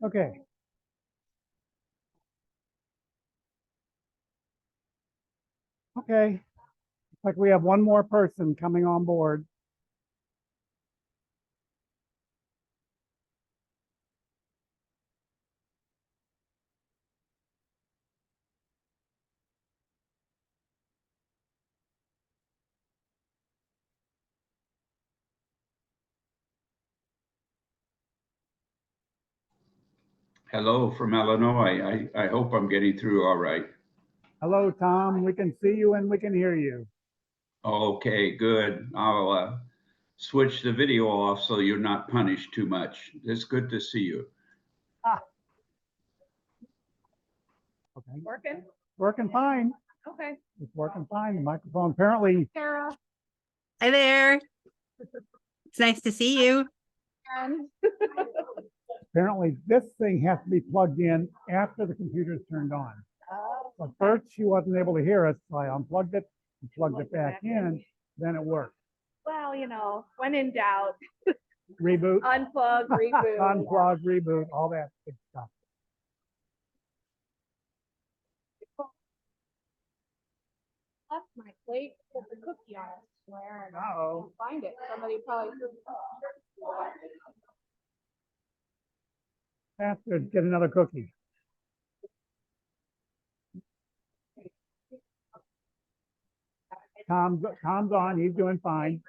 Okay. Okay. Looks like we have one more person coming on board. Hello from Illinois. I hope I'm getting through all right. Hello, Tom. We can see you and we can hear you. Okay, good. I'll switch the video off so you're not punished too much. It's good to see you. Okay. Working? Working fine. Okay. It's working fine. The microphone apparently. Sarah. Hi there. It's nice to see you. And Apparently this thing has to be plugged in after the computer's turned on. So first she wasn't able to hear us, so I unplugged it and plugged it back in, then it worked. well, you know, when in doubt, Reboot, unplug, reboot. unplug, reboot, all that good stuff. Left my plate with the cookie on it. I swear. And I Uh-oh. can't find it. Somebody probably threw it. Have to get another cookie. Tom's on, he's doing fine.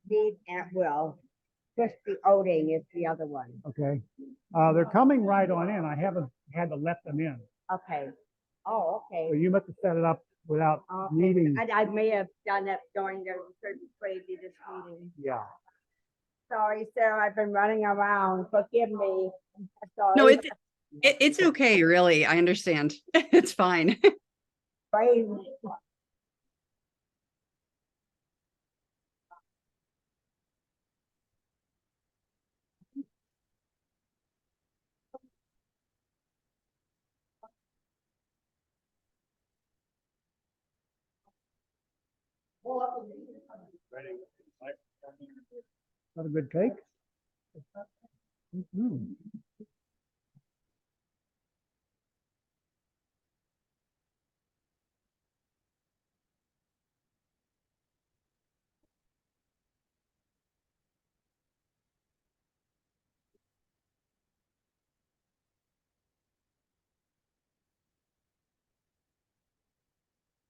Steve Atwell, CCC-A is the other one. Okay. They're coming right on in. I haven't had to let them in. Okay. Oh, So okay. you must have set it up without Okay. needing. I may have done that during the crazy this meeting. Yeah. Sorry, Sarah, I've been running around. Forgive me. Sorry. No, it's okay, really. I understand. It's fine. Crazy. Not a good cake? Mhm.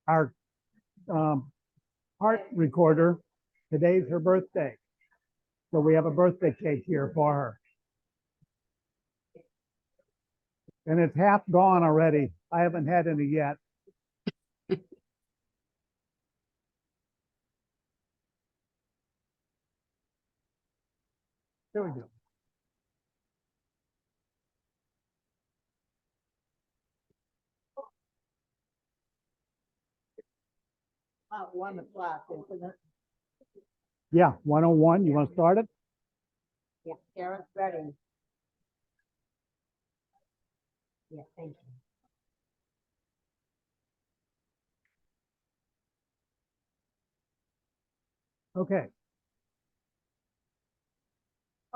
Our heart recorder, today's her birthday. So we have a birthday cake here for her. And it's half gone already. I haven't had any yet. There we go. About 1 o'clock, isn't it? Yeah, 101. You want to start it? Yeah, Sarah's ready. Yeah, thank you. Okay.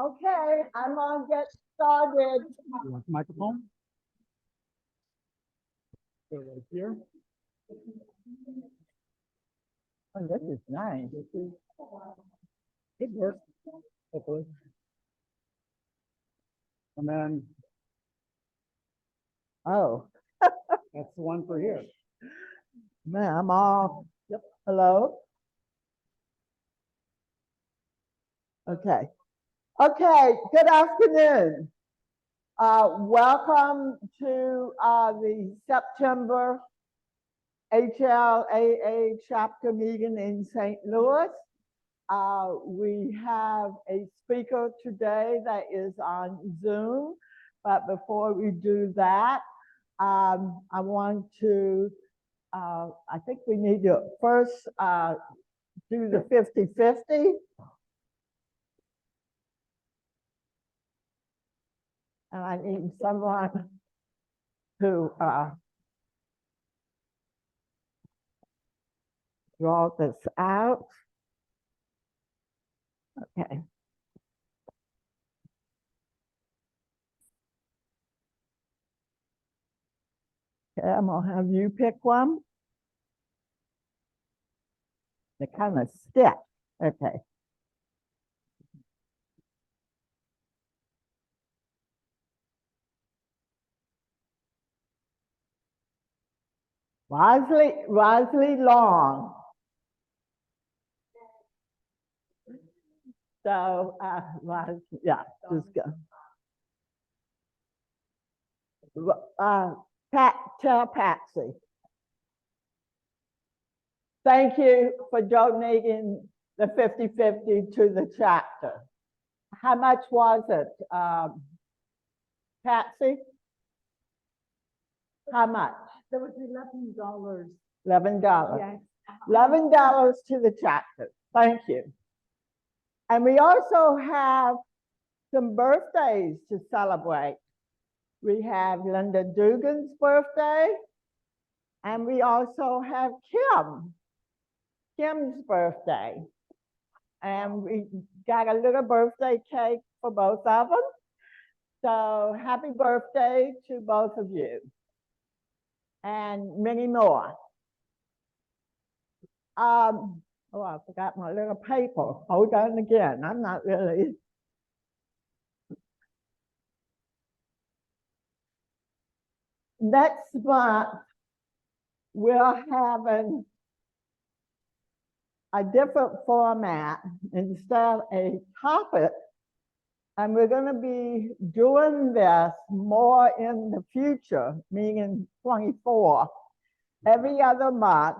Okay, I'm gonna get started. You want the microphone? Go right here. Oh, this is nice. Good work. Hopefully. And then Oh, that's the one for here. man, I'm all. Yep. Hello? Okay. Okay, good afternoon. Welcome to the September HLAA chapter meeting in St. Louis. We have a speaker today that is on Zoom, but before we do that, I want to, I think we need to first do the 50-50. And I need someone to draw this out. Okay. Okay, I'm gonna have you pick one. They kind of stick. Okay. Wisely Long. So, yeah, just go. Tell Patsy. Thank you for donating the 50/50 to the chapter. How much was it, Patsy? How much? There was $11. $11. Yes. $11 to the chapter. Thank you. And we also have some birthdays to celebrate. We have Linda Dugan's birthday, and we also have Kim's birthday. And we got a little birthday cake for both of them. So happy birthday to both of you. And many more. Oh, I forgot my little paper. Hold on again. I'm not really. Next month, we're having a different format instead of a topic. And we're going to be doing this more in the future, meaning 24. Every other month,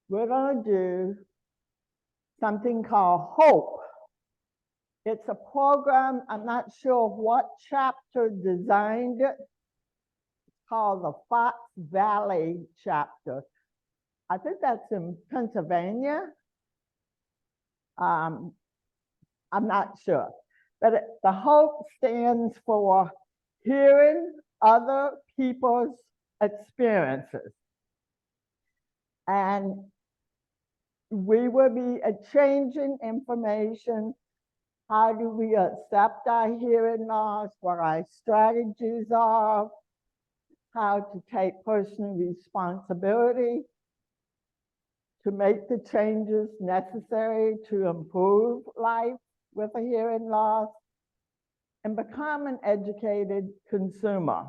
we're going to do something called Hope. It's a program, I'm not sure what chapter designed it. It's called the Fox Valley chapter. I think that's in Pennsylvania. I'm not sure. But the Hope stands for hearing other people's experiences. And we will be exchanging information. How do we accept our hearing loss? What our strategies are? How to take personal responsibility to make the changes necessary to improve life with a hearing loss and become an educated consumer.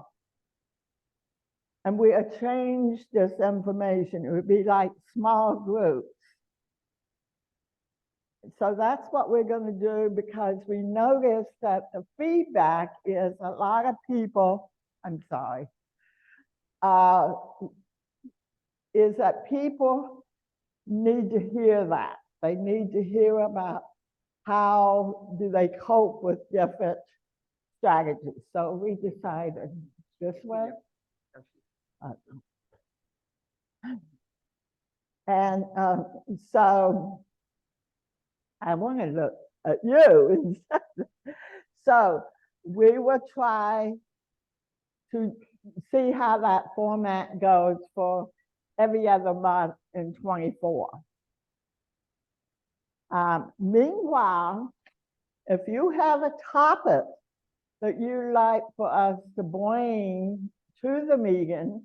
And we exchange this information. It would be like small groups. So that's what we're going to do, because we noticed that the feedback is a lot of people, is that people need to hear that. They need to hear about how do they cope with different strategies. So we decided this way. And so I want to look at you. So we will try to see how that format goes for every other month in 24. Meanwhile, if you have a topic that you'd like for us to bring to the meeting,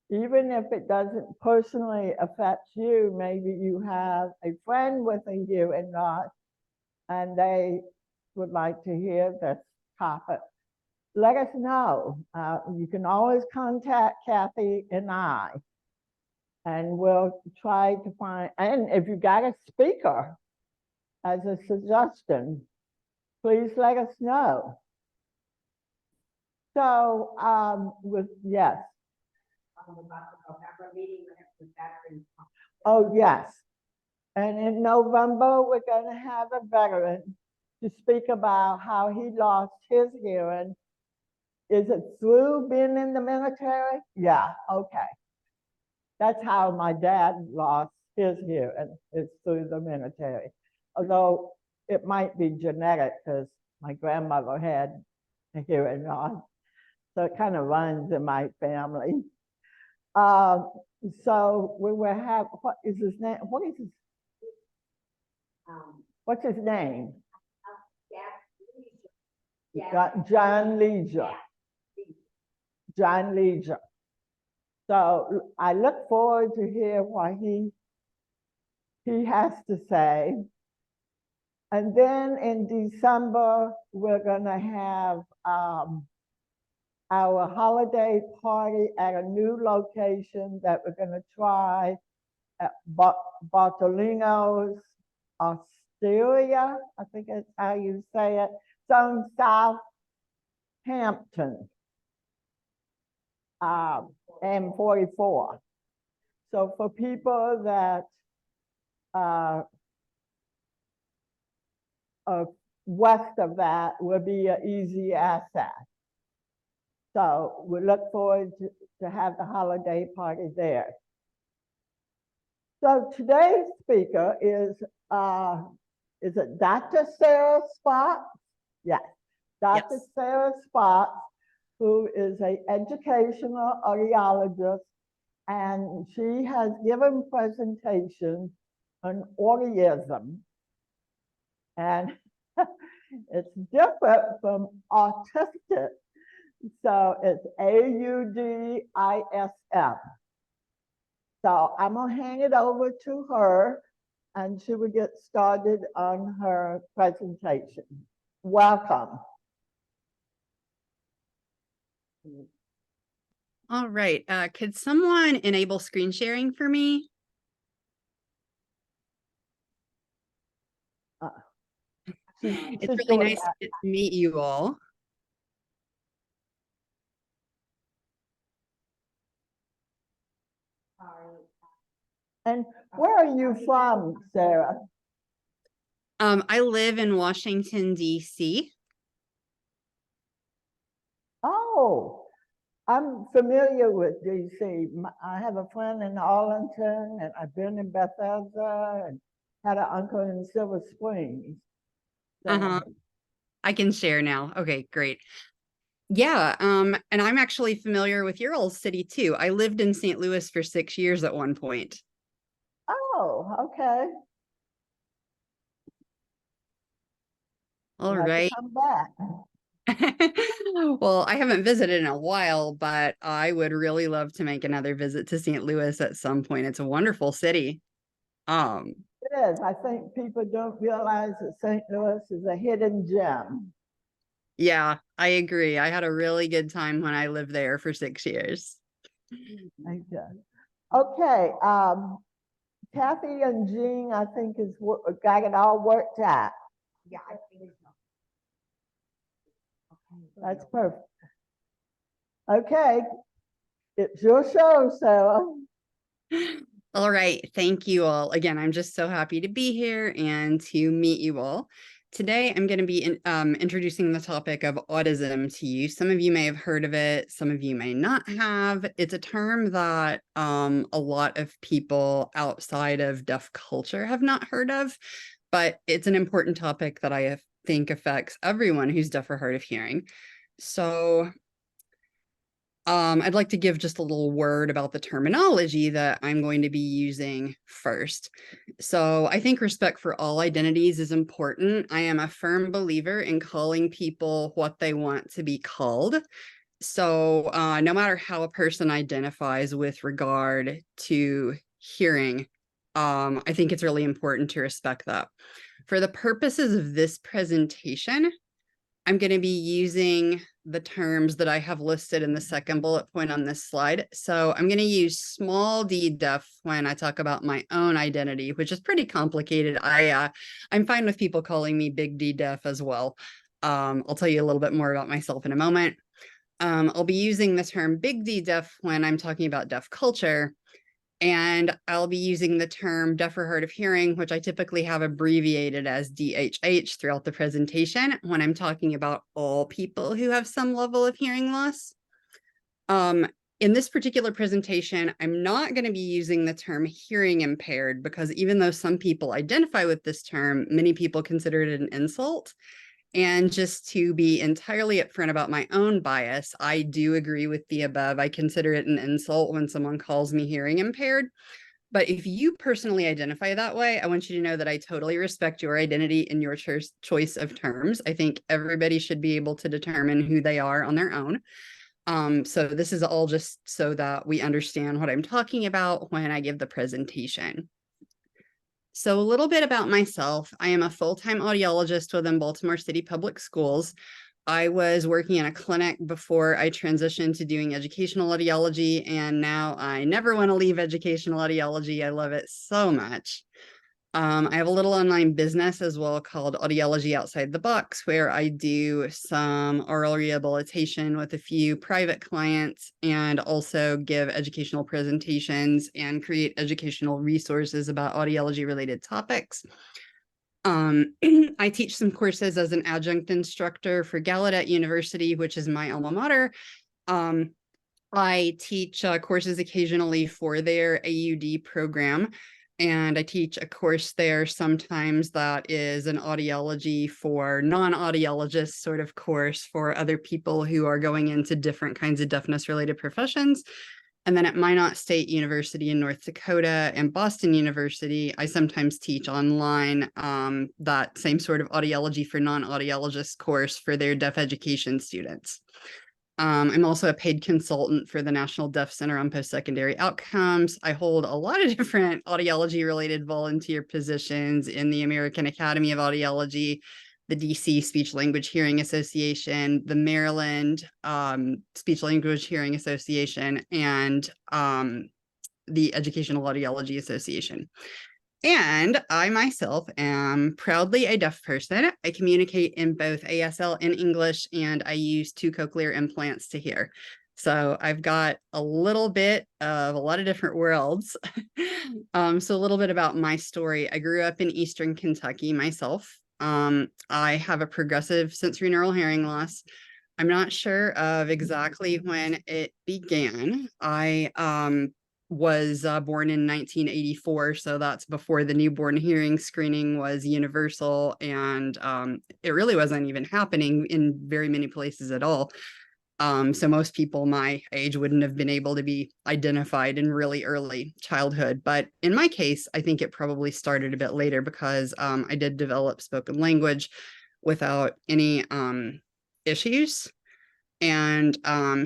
even if it doesn't personally affect you, maybe you have a friend with a hearing loss and they would like to hear this topic, let us know. You can always contact Kathy and I, and we'll try to find, and if you got a speaker as a suggestion, please let us know. So, yes. Oh, yes. And in November, we're going to have a veteran to speak about how he lost his hearing. Is it through being in the military? Yeah, okay. That's how my dad lost his hearing, is through the military. Although it might be genetic, because my grandmother had a hearing loss. So it kind of runs in my family. So we will have, what is his name? What's his name? John Leisure. John Leisure. So I look forward to hear what he has to say. And then in December, we're gonna have our holiday party at a new location that we're gonna try at Bartolino's Osteria, I think that's how you say it. It's on Southampton, and 44. So for people that west of that will be an easy access. So we look forward to have the holiday party there. So today's speaker is it Dr. Sarah Sparks? Yes, Dr. Yes. Sarah Sparks, who is an educational audiologist, and she has given presentations on audism. And it's different from autistic. So it's AUDISM. So I'm gonna hand it over to her and she will get started on her presentation. Welcome. All right. Could someone enable screen sharing for me? It's She's really doing nice that. to get to meet you all. And where are you from, Sarah? I live in Washington, D.C. Oh, I'm familiar with DC. I have a friend in Arlington, and I've been in Bethesda, and had an uncle in Silver Springs. So, Uh-huh. I can share now. Okay, great. Yeah, and I'm actually familiar with your old city too. I lived in St. Louis for 6 years at one point. oh, okay. All You have to right. come back. Well, I haven't visited in a while, but I would really love to make another visit to St. Louis at some point. It's a wonderful city. It is. I think people don't realize that St. Louis is a hidden gem. Yeah, I agree. I had a really good time when I lived there for 6 years. Thank you. Okay, Kathy and Jean, I think is got it all worked out. Yeah, I think so. That's perfect. Okay, it's your show, Sarah. All right. Thank you all. Again, I'm just so happy to be here and to meet you all. Today, I'm going to be introducing the topic of autism to you. Some of you may have heard of it. Some of you may not have. It's a term that a lot of people outside of deaf culture have not heard of, but it's an important topic that I think affects everyone who's deaf or hard of hearing. So I'd like to give just a little word about the terminology that I'm going to be using first. So I think respect for all identities is important. I am a firm believer in calling people what they want to be called. So no matter how a person identifies with regard to hearing, I think it's really important to respect that. For the purposes of this presentation, I'm going to be using the terms that I have listed in the second bullet point on this slide. So I'm going to use small d deaf when I talk about my own identity, which is pretty complicated. I'm fine with people calling me big D deaf as well. I'll tell you a little bit more about myself in a moment. I'll be using the term big D deaf when I'm talking about deaf culture. And I'll be using the term deaf or hard of hearing, which I typically have abbreviated as DHH throughout the presentation when I'm talking about all people who have some level of hearing loss. In this particular presentation, I'm not going to be using the term hearing impaired because even though some people identify with this term, many people consider it an insult. And just to be entirely upfront about my own bias, I do agree with the above. I consider it an insult when someone calls me hearing impaired. But if you personally identify that way, I want you to know that I totally respect your identity and your choice of terms. I think everybody should be able to determine who they are on their own. So this is all just so that we understand what I'm talking about when I give the presentation. So a little bit about myself. I am a full-time audiologist within Baltimore City Public Schools. I was working in a clinic before I transitioned to doing educational audiology, and now I never want to leave educational audiology. I love it so much. I have a little online business as well called Audiology Outside the Box, where I do some oral rehabilitation with a few private clients and also give educational presentations and create educational resources about audiology related topics. I teach some courses as an adjunct instructor for Gallaudet University, which is my alma mater. I teach courses occasionally for their AUD program, and I teach a course there sometimes that is an audiology for non-audiologists sort of course for other people who are going into different kinds of deafness related professions. And then at Minot State University in North Dakota and Boston University, I sometimes teach online that same sort of audiology for non-audiologists course for their deaf education students. I'm also a paid consultant for the National Deaf Center on Post-Secondary Outcomes. I hold a lot of different audiology-related volunteer positions in the American Academy of Audiology, the DC Speech Language Hearing Association, the Maryland Speech Language Hearing Association, and the Educational Audiology Association. And I myself am proudly a deaf person. I communicate in both ASL and English, and I use 2 cochlear implants to hear. So I've got a little bit of a lot of different worlds. So a little bit about my story. I grew up in Eastern Kentucky myself. I have a progressive sensory neural hearing loss. I'm not sure of exactly when it began. I was born in 1984, so that's before the newborn hearing screening was universal, and it really wasn't even happening in very many places at all. So most people my age wouldn't have been able to be identified in really early childhood. But in my case, I think it probably started a bit later because I did develop spoken language without any issues. And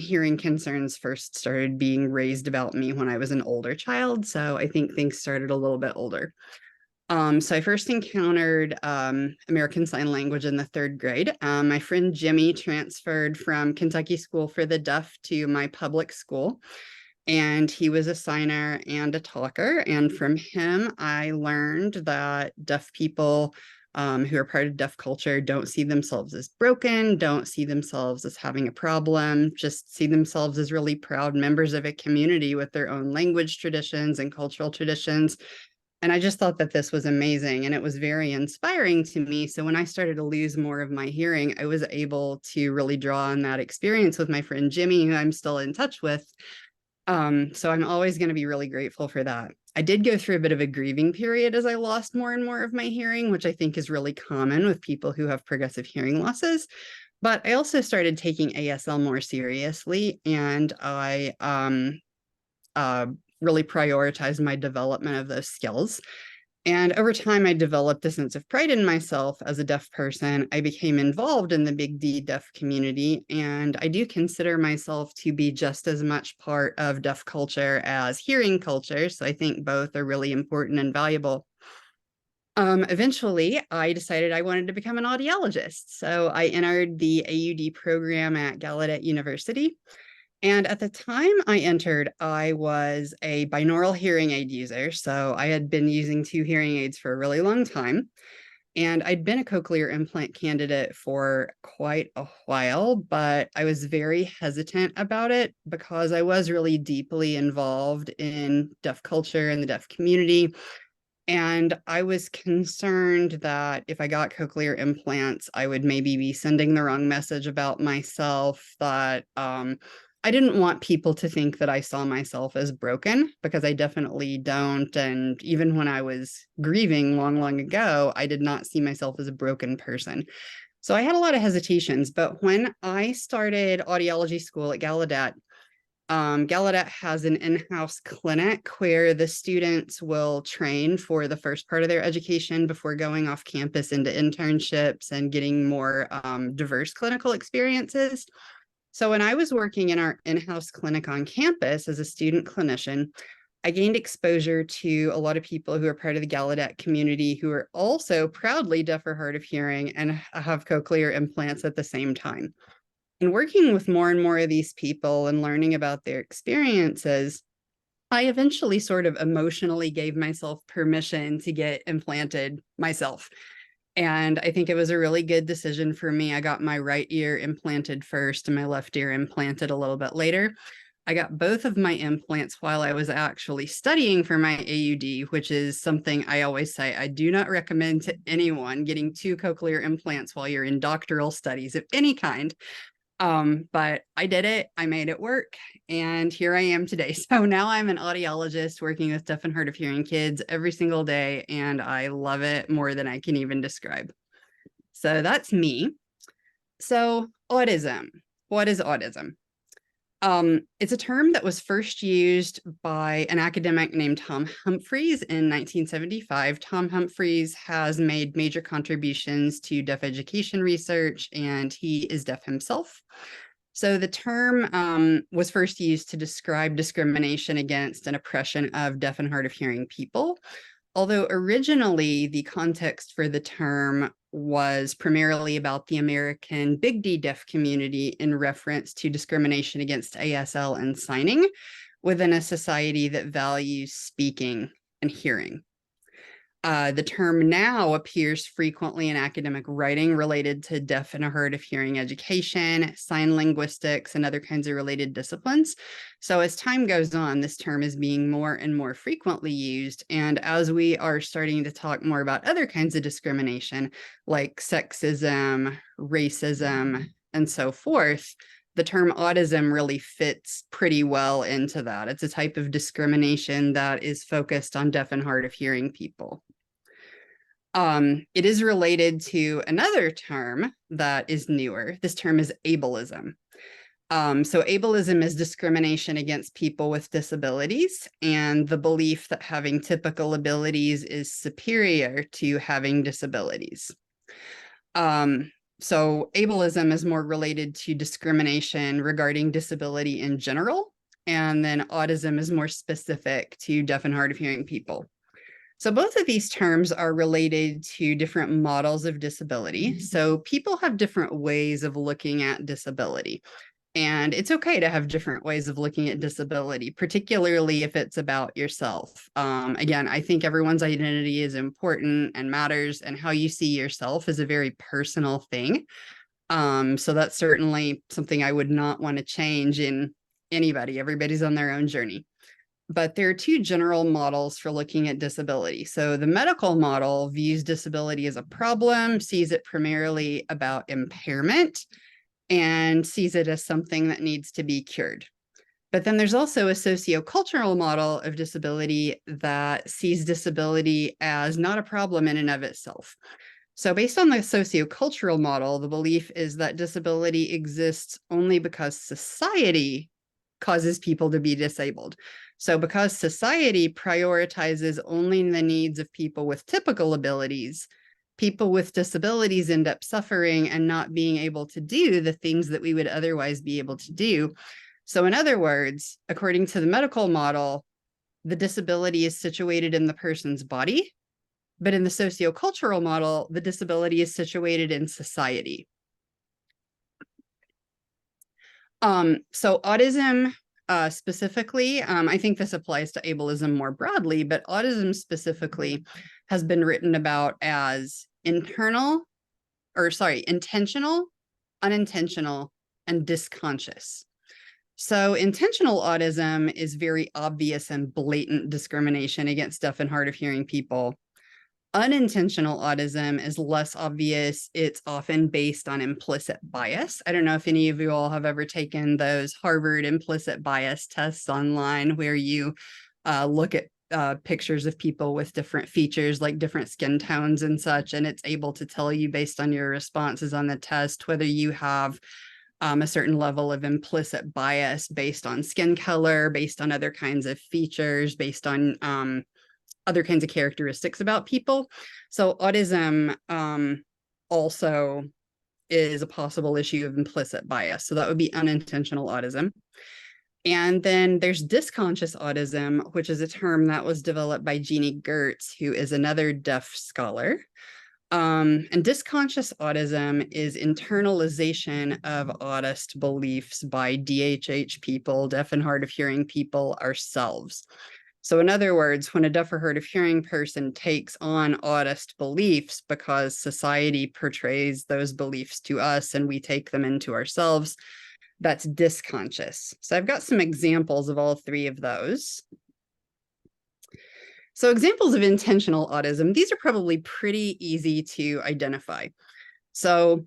hearing concerns first started being raised about me when I was an older child. So I think things started a little bit older. So I first encountered American Sign Language in the 3rd grade. My friend Jimmy transferred from Kentucky School for the Deaf to my public school, and he was a signer and a talker. And from him, I learned that deaf people who are part of deaf culture don't see themselves as broken, don't see themselves as having a problem, just see themselves as really proud members of a community with their own language traditions and cultural traditions. And I just thought that this was amazing, and it was very inspiring to me. So when I started to lose more of my hearing, I was able to really draw on that experience with my friend Jimmy, who I'm still in touch with. So I'm always going to be really grateful for that. I did go through a bit of a grieving period as I lost more and more of my hearing, which I think is really common with people who have progressive hearing losses. But I also started taking ASL more seriously, and I really prioritized my development of those skills. And over time, I developed a sense of pride in myself as a deaf person. I became involved in the Big D deaf community, and I do consider myself to be just as much part of deaf culture as hearing culture. So I think both are really important and valuable. Eventually, I decided I wanted to become an audiologist. So I entered the AUD program at Gallaudet University. And at the time I entered, I was a binaural hearing aid user. So I had been using 2 hearing aids for a really long time. And I'd been a cochlear implant candidate for quite a while, but I was very hesitant about it because I was really deeply involved in deaf culture and the deaf community. And I was concerned that if I got cochlear implants, I would maybe be sending the wrong message about myself, that I didn't want people to think that I saw myself as broken, because I definitely don't. And even when I was grieving long, long ago, I did not see myself as a broken person. So I had a lot of hesitations, but when I started audiology school at Gallaudet, Gallaudet has an in-house clinic where the students will train for the first part of their education before going off campus into internships and getting more diverse clinical experiences. So when I was working in our in-house clinic on campus as a student clinician, I gained exposure to a lot of people who are part of the Gallaudet community who are also proudly deaf or hard of hearing and have cochlear implants at the same time. And working with more and more of these people and learning about their experiences, I eventually sort of emotionally gave myself permission to get implanted myself. And I think it was a really good decision for me. I got my right ear implanted first and my left ear implanted a little bit later. I got both of my implants while I was actually studying for my AUD, which is something I always say I do not recommend to anyone getting 2 cochlear implants while you're in doctoral studies of any kind. But I did it, I made it work, and here I am today. So now I'm an audiologist working with deaf and hard of hearing kids every single day, and I love it more than I can even describe. So that's me. So autism, what is autism? It's a term that was first used by an academic named Tom Humphreys in 1975. Tom Humphreys has made major contributions to deaf education research, and he is deaf himself. So the term was first used to describe discrimination against and oppression of deaf and hard of hearing people. Although originally the context for the term was primarily about the American Big D deaf community in reference to discrimination against ASL and signing within a society that values speaking and hearing. The term now appears frequently in academic writing related to deaf and hard of hearing education, sign linguistics, and other kinds of related disciplines. So as time goes on, this term is being more and more frequently used. And as we are starting to talk more about other kinds of discrimination, like sexism, racism, and so forth, the term autism really fits pretty well into that. It's a type of discrimination that is focused on deaf and hard of hearing people. It is related to another term that is newer. This term is ableism. So ableism is discrimination against people with disabilities and the belief that having typical abilities is superior to having disabilities. So ableism is more related to discrimination regarding disability in general, and then autism is more specific to deaf and hard of hearing people. So both of these terms are related to different models of disability. So people have different ways of looking at disability. And it's okay to have different ways of looking at disability, particularly if it's about yourself. Again, I think everyone's identity is important and matters, and how you see yourself is a very personal thing. So that's certainly something I would not want to change in anybody. Everybody's on their own journey. But there are 2 general models for looking at disability. So the medical model views disability as a problem, sees it primarily about impairment, and sees it as something that needs to be cured. But then there's also a sociocultural model of disability that sees disability as not a problem in and of itself. So based on the sociocultural model, the belief is that disability exists only because society causes people to be disabled. So because society prioritizes only the needs of people with typical abilities, people with disabilities end up suffering and not being able to do the things that we would otherwise be able to do. So in other words, according to the medical model, the disability is situated in the person's body, but in the sociocultural model, the disability is situated in society. So autism specifically, I think this applies to ableism more broadly, but autism specifically has been written about as intentional, unintentional, and disconscious. So intentional autism is very obvious and blatant discrimination against deaf and hard of hearing people. Unintentional autism is less obvious. It's often based on implicit bias. I don't know if any of you all have ever taken those Harvard implicit bias tests online where you look at pictures of people with different features, like different skin tones and such, and it's able to tell you based on your responses on the test whether you have a certain level of implicit bias based on skin color, based on other kinds of features, based on other kinds of characteristics about people. So autism also is a possible issue of implicit bias. So that would be unintentional autism. And then there's dysconscious autism, which is a term that was developed by Jeannie Gertz, who is another deaf scholar. And dysconscious autism is internalization of autist beliefs by DHH people, deaf and hard of hearing people, ourselves. So in other words, when a deaf or hard of hearing person takes on autist beliefs because society portrays those beliefs to us and we take them into ourselves, that's dysconscious. So I've got some examples of all three of those. So examples of intentional autism, these are probably pretty easy to identify. So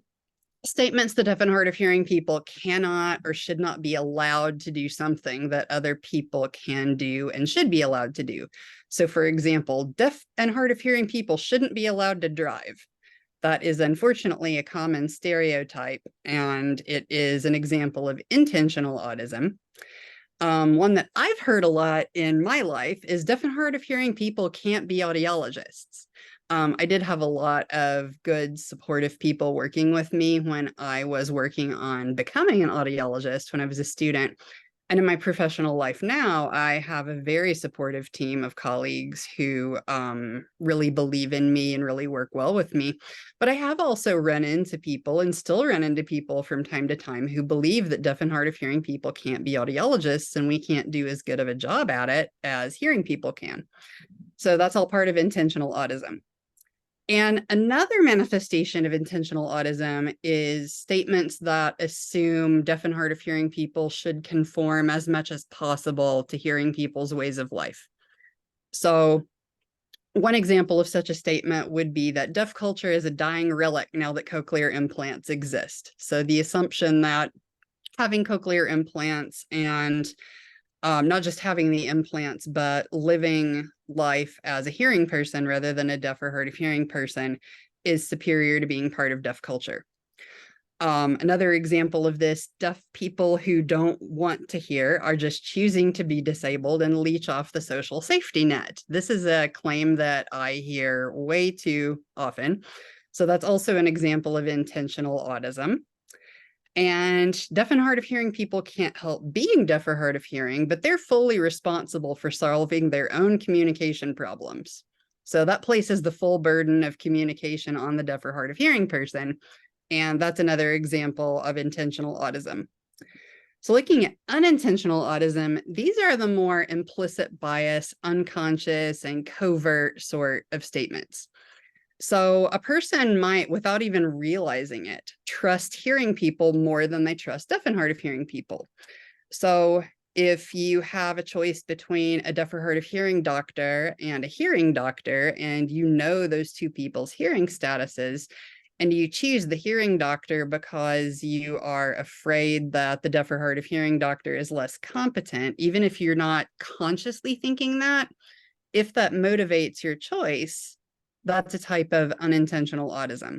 statements that deaf and hard of hearing people cannot or should not be allowed to do something that other people can do and should be allowed to do. So for example, deaf and hard of hearing people shouldn't be allowed to drive. That is unfortunately a common stereotype, and it is an example of intentional autism. One that I've heard a lot in my life is deaf and hard of hearing people can't be audiologists. I did have a lot of good supportive people working with me when I was working on becoming an audiologist when I was a student. And in my professional life now, I have a very supportive team of colleagues who really believe in me and really work well with me. But I have also run into people and still run into people from time to time who believe that deaf and hard of hearing people can't be audiologists and we can't do as good of a job at it as hearing people can. So that's all part of intentional autism. And another manifestation of intentional autism is statements that assume deaf and hard of hearing people should conform as much as possible to hearing people's ways of life. So one example of such a statement would be that deaf culture is a dying relic now that cochlear implants exist. So the assumption that having cochlear implants and not just having the implants, but living life as a hearing person rather than a deaf or hard of hearing person is superior to being part of deaf culture. Another example of this, deaf people who don't want to hear are just choosing to be disabled and leech off the social safety net. This is a claim that I hear way too often. So that's also an example of intentional autism. And deaf and hard of hearing people can't help being deaf or hard of hearing, but they're fully responsible for solving their own communication problems. So that places the full burden of communication on the deaf or hard of hearing person. And that's another example of intentional autism. So looking at unintentional autism, these are the more implicit bias, unconscious, and covert sort of statements. So a person might, without even realizing it, trust hearing people more than they trust deaf and hard of hearing people. So if you have a choice between a deaf or hard of hearing doctor and a hearing doctor, and you know those two people's hearing statuses, and you choose the hearing doctor because you are afraid that the deaf or hard of hearing doctor is less competent, even if you're not consciously thinking that, if that motivates your choice, that's a type of unintentional autism.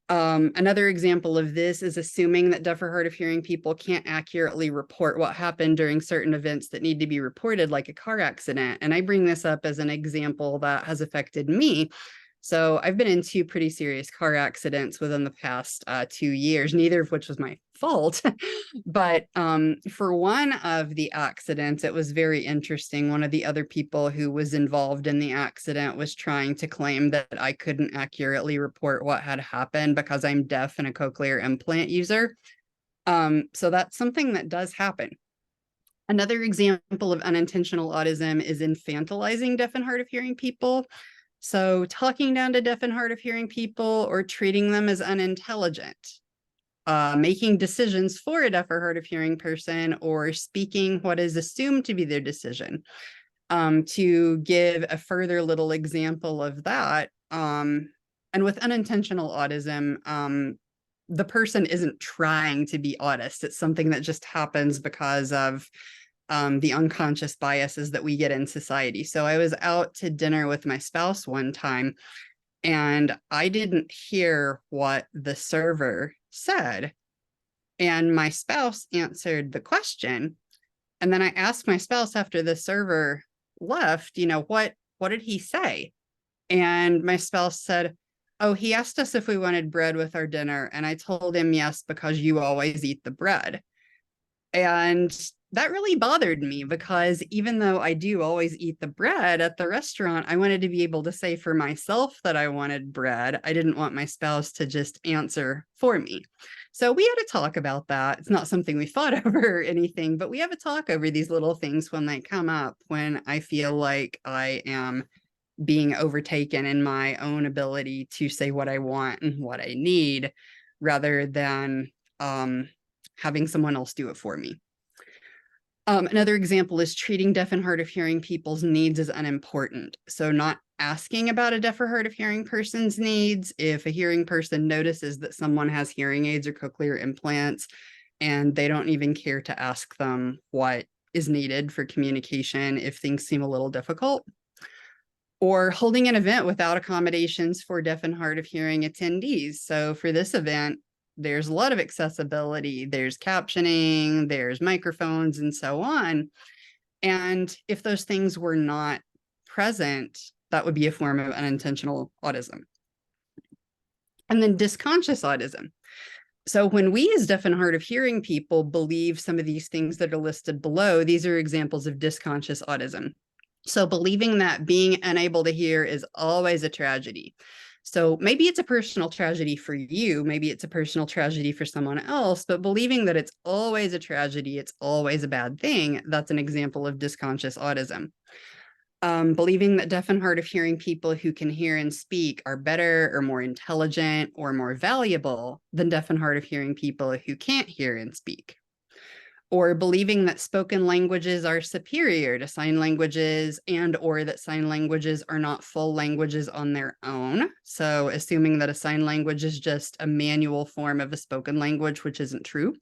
Another example of this is assuming that deaf or hard of hearing people can't accurately report what happened during certain events that need to be reported, like a car accident. And I bring this up as an example that has affected me. So I've been in 2 pretty serious car accidents within the past 2 years, neither of which was my fault. But for one of the accidents, it was very interesting. One of the other people who was involved in the accident was trying to claim that I couldn't accurately report what had happened because I'm deaf and a cochlear implant user. So that's something that does happen. Another example of unintentional autism is infantilizing deaf and hard of hearing people. So talking down to deaf and hard of hearing people or treating them as unintelligent, making decisions for a deaf or hard of hearing person or speaking what is assumed to be their decision. To give a further little example of that, and with unintentional autism, the person isn't trying to be autist. It's something that just happens because of the unconscious biases that we get in society. So I was out to dinner with my spouse one time, and I didn't hear what the server said. And my spouse answered the question. And then I asked my spouse after the server left, what did he say? And my spouse said, oh, he asked us if we wanted bread with our dinner. And I told him yes, because you always eat the bread. And that really bothered me, because even though I do always eat the bread at the restaurant, I wanted to be able to say for myself that I wanted bread. I didn't want my spouse to just answer for me. So we had a talk about that. It's not something we fought over or anything, but we have a talk over these little things when they come up, when I feel like I am being overtaken in my own ability to say what I want and what I need, rather than having someone else do it for me. Another example is treating deaf and hard of hearing people's needs as unimportant. So not asking about a deaf or hard of hearing person's needs. If a hearing person notices that someone has hearing aids or cochlear implants, and they don't even care to ask them what is needed for communication if things seem a little difficult. Or holding an event without accommodations for deaf and hard of hearing attendees. So for this event, there's a lot of accessibility, there's captioning, there's microphones, and so on. And if those things were not present, that would be a form of unintentional autism. And then dysconscious autism. So when we as deaf and hard of hearing people believe some of these things that are listed below, these are examples of dysconscious autism. So believing that being unable to hear is always a tragedy. So maybe it's a personal tragedy for you, maybe it's a personal tragedy for someone else, but believing that it's always a tragedy, it's always a bad thing, that's an example of dysconscious autism. Believing that deaf and hard of hearing people who can hear and speak are better or more intelligent or more valuable than deaf and hard of hearing people who can't hear and speak. Or believing that spoken languages are superior to sign languages, and or that sign languages are not full languages on their own. So assuming that a sign language is just a manual form of a spoken language, which isn't true.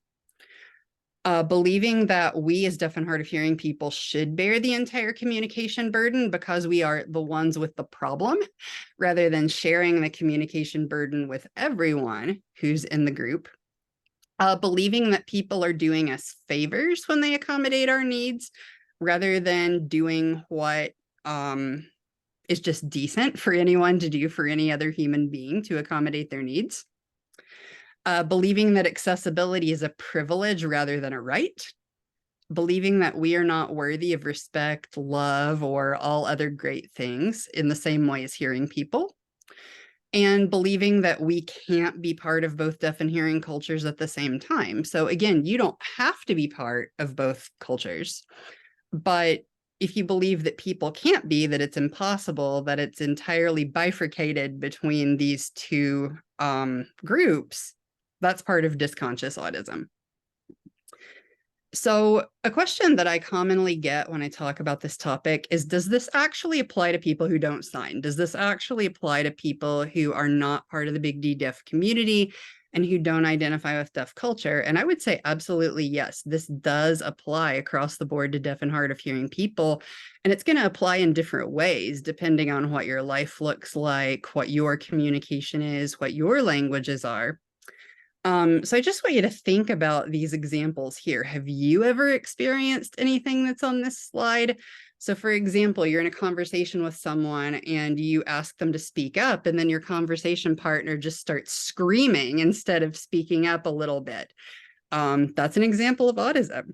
Believing that we as deaf and hard of hearing people should bear the entire communication burden because we are the ones with the problem, rather than sharing the communication burden with everyone who's in the group. Believing that people are doing us favors when they accommodate our needs, rather than doing what is just decent for anyone to do for any other human being to accommodate their needs. Believing that accessibility is a privilege rather than a right. Believing that we are not worthy of respect, love, or all other great things in the same way as hearing people. And believing that we can't be part of both deaf and hearing cultures at the same time. So again, you don't have to be part of both cultures, but if you believe that people can't be, that it's impossible, that it's entirely bifurcated between these two groups, that's part of dysconscious autism. So a question that I commonly get when I talk about this topic is, does this actually apply to people who don't sign? Does this actually apply to people who are not part of the Big D deaf community and who don't identify with deaf culture? And I would say absolutely yes, this does apply across the board to deaf and hard of hearing people. And it's going to apply in different ways, depending on what your life looks like, what your communication is, what your languages are. So I just want you to think about these examples here. Have you ever experienced anything that's on this slide? So for example, you're in a conversation with someone and you ask them to speak up, and then your conversation partner just starts screaming instead of speaking up a little bit. That's an example of autism.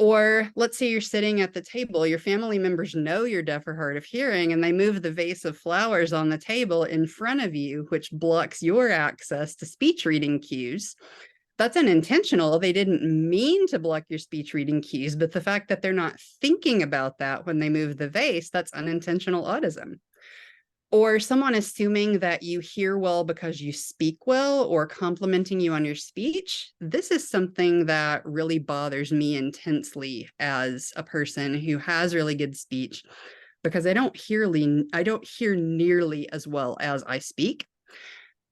Or let's say you're sitting at the table, your family members know you're deaf or hard of hearing, and they move the vase of flowers on the table in front of you, which blocks your access to speech reading cues. That's unintentional. They didn't mean to block your speech reading cues, but the fact that they're not thinking about that when they move the vase, that's unintentional autism. Or someone assuming that you hear well because you speak well, or complimenting you on your speech. This is something that really bothers me intensely as a person who has really good speech, because I don't hear nearly as well as I speak.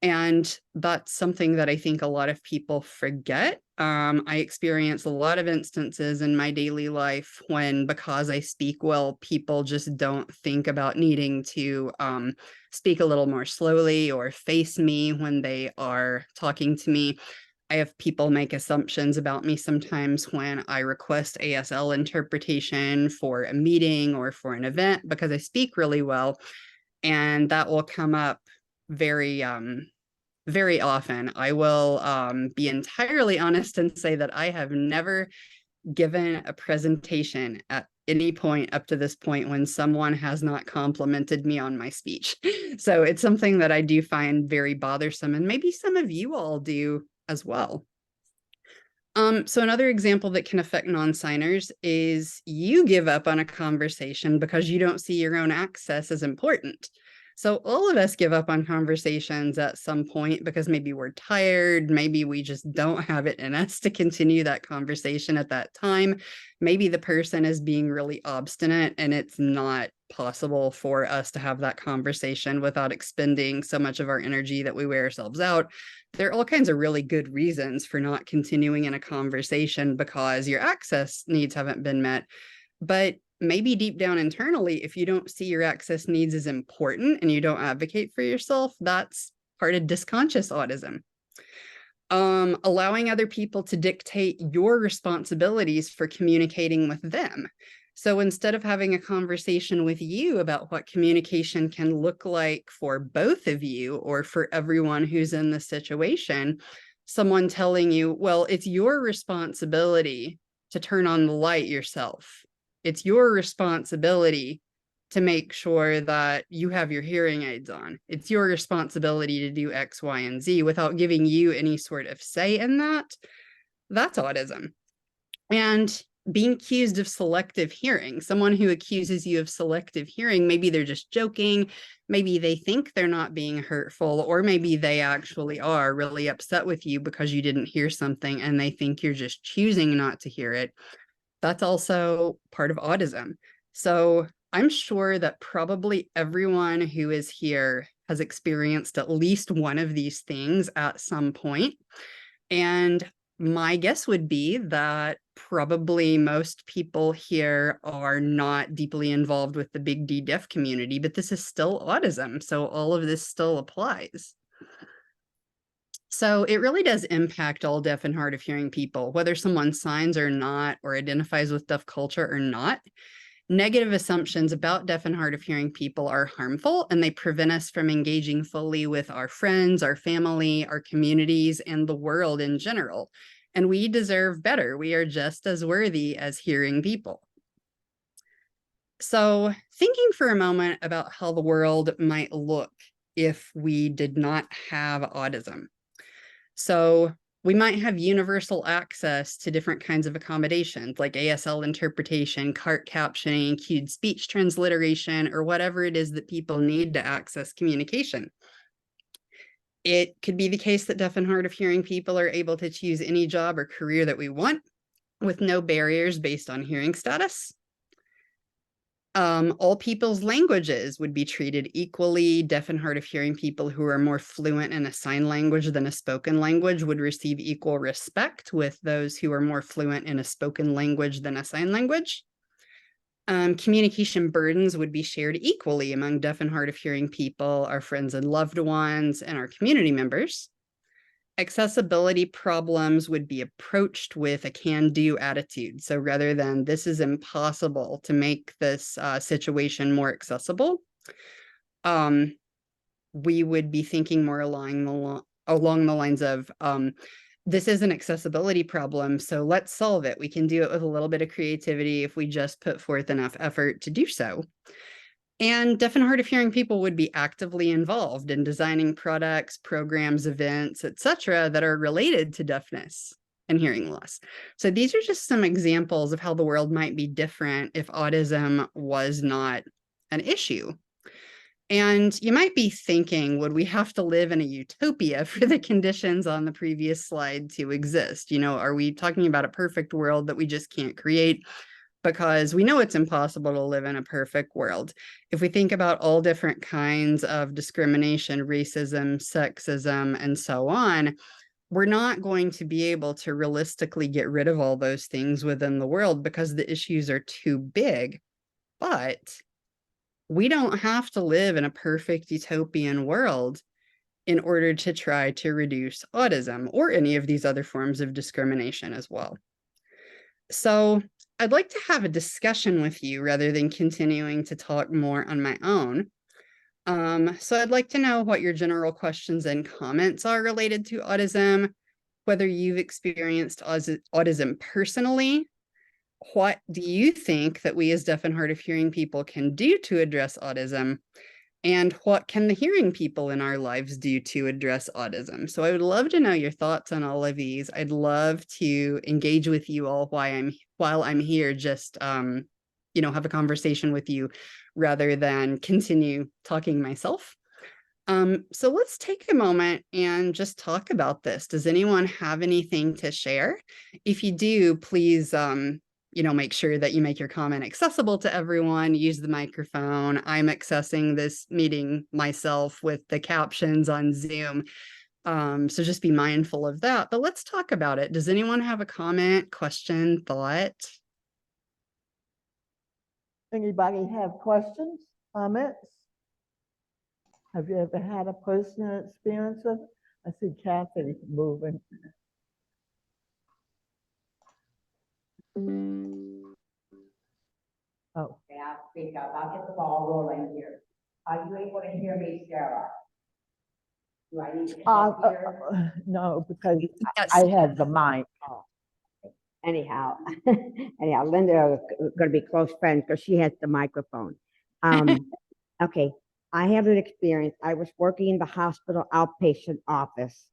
And that's something that I think a lot of people forget. I experience a lot of instances in my daily life when, because I speak well, people just don't think about needing to speak a little more slowly or face me when they are talking to me. I have people make assumptions about me sometimes when I request ASL interpretation for a meeting or for an event because I speak really well. And that will come up very very often. I will be entirely honest and say that I have never given a presentation at any point up to this point when someone has not complimented me on my speech. So it's something that I do find very bothersome, and maybe some of you all do as well. So another example that can affect non-signers is you give up on a conversation because you don't see your own access as important. So all of us give up on conversations at some point because maybe we're tired, maybe we just don't have it in us to continue that conversation at that time. Maybe the person is being really obstinate and it's not possible for us to have that conversation without expending so much of our energy that we wear ourselves out. There are all kinds of really good reasons for not continuing in a conversation because your access needs haven't been met. But maybe deep down internally, if you don't see your access needs as important and you don't advocate for yourself, that's part of disconscious autism. Allowing other people to dictate your responsibilities for communicating with them. So instead of having a conversation with you about what communication can look like for both of you or for everyone who's in the situation, someone telling you, well, it's your responsibility to turn on the light yourself. It's your responsibility to make sure that you have your hearing aids on. It's your responsibility to do X, Y, and Z without giving you any sort of say in that. That's autism. And being accused of selective hearing, someone who accuses you of selective hearing, maybe they're just joking, maybe they think they're not being hurtful, or maybe they actually are really upset with you because you didn't hear something and they think you're just choosing not to hear it. That's also part of autism. So I'm sure that probably everyone who is here has experienced at least one of these things at some point. And my guess would be that probably most people here are not deeply involved with the big D deaf community, but this is still autism. So all of this still applies. So it really does impact all deaf and hard of hearing people, whether someone signs or not, or identifies with deaf culture or not. Negative assumptions about deaf and hard of hearing people are harmful, and they prevent us from engaging fully with our friends, our family, our communities, and the world in general. And we deserve better. We are just as worthy as hearing people. So thinking for a moment about how the world might look if we did not have autism. So we might have universal access to different kinds of accommodations like ASL interpretation, CART captioning, cued speech transliteration, or whatever it is that people need to access communication. It could be the case that deaf and hard of hearing people are able to choose any job or career that we want with no barriers based on hearing status. All people's languages would be treated equally. Deaf and hard of hearing people who are more fluent in a sign language than a spoken language would receive equal respect with those who are more fluent in a spoken language than a sign language. Communication burdens would be shared equally among deaf and hard of hearing people, our friends and loved ones, and our community members. Accessibility problems would be approached with a can-do attitude. So rather than this is impossible to make this situation more accessible, we would be thinking more along the lines of this is an accessibility problem, so let's solve it. We can do it with a little bit of creativity if we just put forth enough effort to do so. And deaf and hard of hearing people would be actively involved in designing products, programs, events, etc., that are related to deafness and hearing loss. So these are just some examples of how the world might be different if autism was not an issue. And you might be thinking, would we have to live in a utopia for the conditions on the previous slide to exist? You know, are we talking about a perfect world that we just can't create? because we know it's impossible to live in a perfect world. If we think about all different kinds of discrimination, racism, sexism, and so on, we're not going to be able to realistically get rid of all those things within the world because the issues are too big. But we don't have to live in a perfect utopian world in order to try to reduce autism or any of these other forms of discrimination as well. So I'd like to have a discussion with you rather than continuing to talk more on my own. So I'd like to know what your general questions and comments are related to autism, whether you've experienced autism personally. What do you think that we as deaf and hard of hearing people can do to address autism? And what can the hearing people in our lives do to address autism? So I would love to know your thoughts on all of these. I'd love to engage with you all while I'm here, just have a conversation with you rather than continue talking myself. So let's take a moment and just talk about this. Does anyone have anything to share? If you do, please make sure that you make your comment accessible to everyone. Use the microphone. I'm accessing this meeting myself with the captions on Zoom. So just be mindful of that. But let's talk about it. Does anyone have a comment, question, thought? Anybody have questions, comments? Have you ever had a personal experience with it? I see Kathy moving. Oh, Okay, I'll speak up. I'll get the ball rolling here. Are you able to hear me, Sarah? Do I need to come up here? no, because Yes. I had the mic. Anyhow, Linda are going to be close friends because she has the microphone. Okay, I have an experience. I was working in the hospital outpatient office,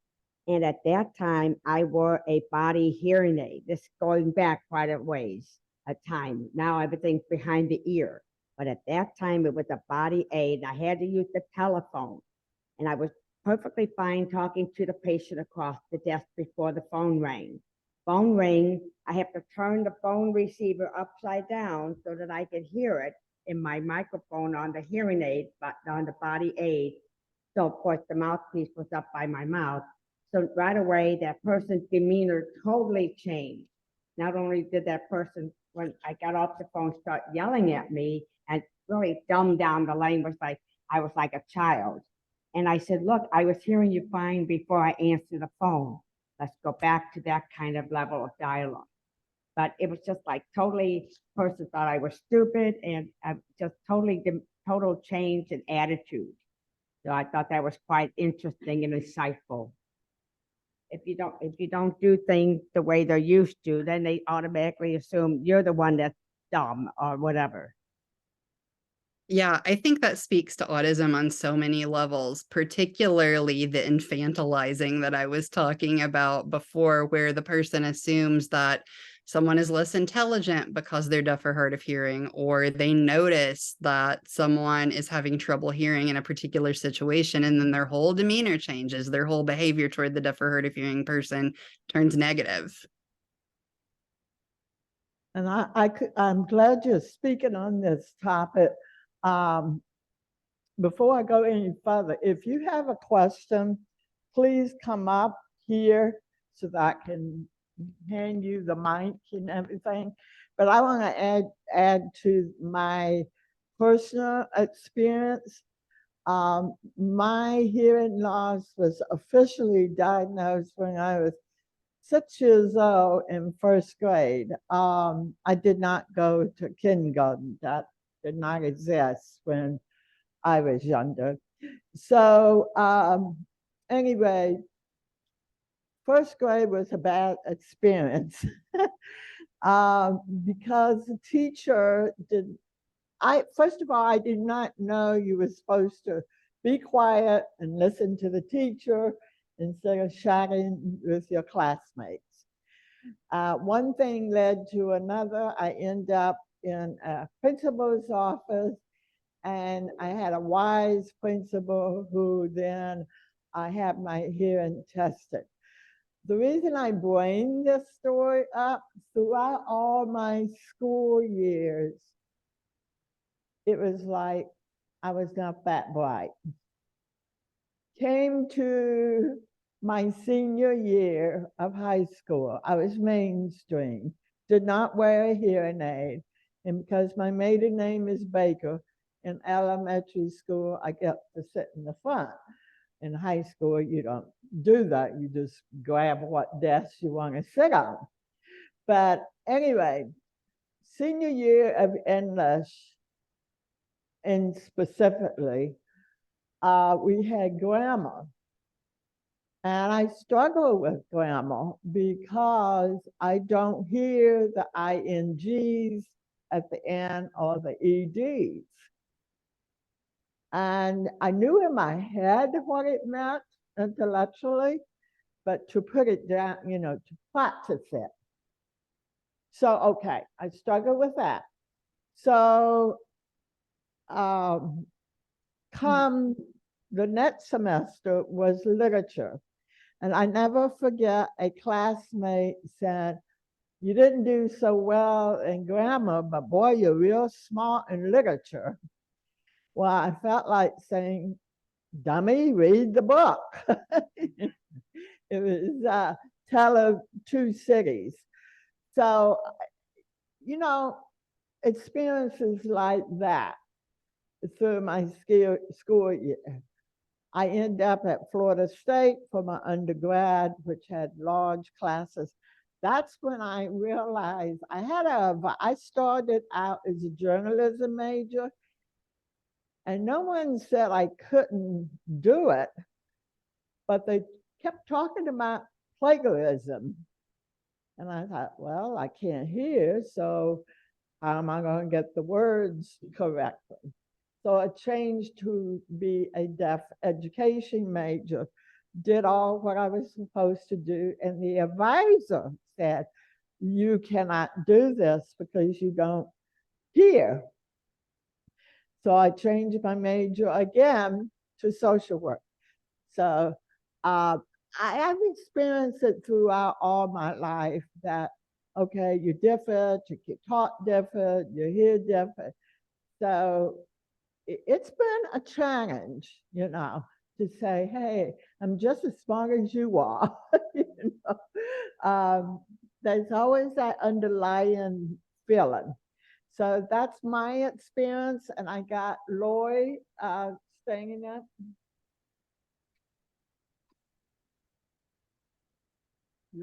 and at that time, I wore a body hearing aid. This going back quite a ways. A time. Now everything's behind the ear. But at that time, it was a body aid. And I had to use the telephone. And I was perfectly fine talking to the patient across the desk before the phone rang. Phone rang, I have to turn the phone receiver upside down so that I can hear it in my microphone on the hearing aid, but on the body aid. So of course the mouthpiece was up by my mouth. So right away, that person's demeanor totally changed. Not only did that person, when I got off the phone, start yelling at me and really dumbed down the language, like I was like a child. And I said, look, I was hearing you fine before I answered the phone. Let's go back to that kind of level of dialogue. But it was just like totally, person thought I was stupid, and just total change in attitude. So I thought that was quite interesting and insightful. If you don't do things the way they're used to, then they automatically assume you're the one that's dumb or whatever. Yeah, I think that speaks to autism on so many levels, particularly the infantilizing that I was talking about before, where the person assumes that someone is less intelligent because they're deaf or hard of hearing, or they notice that someone is having trouble hearing in a particular situation, and then their whole demeanor changes, their whole behavior toward the deaf or hard of hearing person turns negative. And I'm glad you're speaking on this topic. Before I go any further, if you have a question, please come up here so that I can hand you the mic and everything. But I want to add to my personal experience. My hearing loss was officially diagnosed when I was 6 years old in first grade. I did not go to kindergarten. That did not exist when I was younger. So anyway, first grade was a bad experience because the teacher first of all, I did not know you were supposed to be quiet and listen to the teacher instead of shouting with your classmates. One thing led to another. I ended up in a principal's office, and I had a wise principal who then I had my hearing tested. The reason I bring this story up, throughout all my school years, it was like I was not that bright. Came to my senior year of high school, I was mainstream, did not wear a hearing aid. And because my maiden name is Baker, in elementary school, I get to sit in the front. In high school, you don't do that. You just grab what desk you want to sit on. But anyway, senior year of English, and specifically, we had grammar. And I struggle with grammar because I don't hear the INGs at the end or the EDs. And I knew in my head what it meant intellectually, but to put it down, you know, to practice it. So, okay, I struggle with that. So, come the next semester was literature. And I never forget a classmate said, "You didn't do so well in grammar, but boy, you're real smart in literature." Well, I felt like saying, "Dummy, read the book." It was Tale of Two Cities. So, you know, experiences like that through my school year. I ended up at Florida State for my undergrad, which had large classes. That's when I realized I started out as a journalism major, and no one said I couldn't do it, but they kept talking about plagiarism. And I thought, well, I can't hear, so how am I going to get the words correctly? So I changed to be a deaf education major, did all what I was supposed to do, and the advisor said, "You cannot do this because you don't hear." So I changed my major again to social work. So I have experienced it throughout all my life that, okay, you're different, you get taught different, you hear different. So it's been a challenge, you know, to say, hey, I'm just as smart as you are. You know? There's always that underlying feeling. So that's my experience, and I got Lloyd staying in that.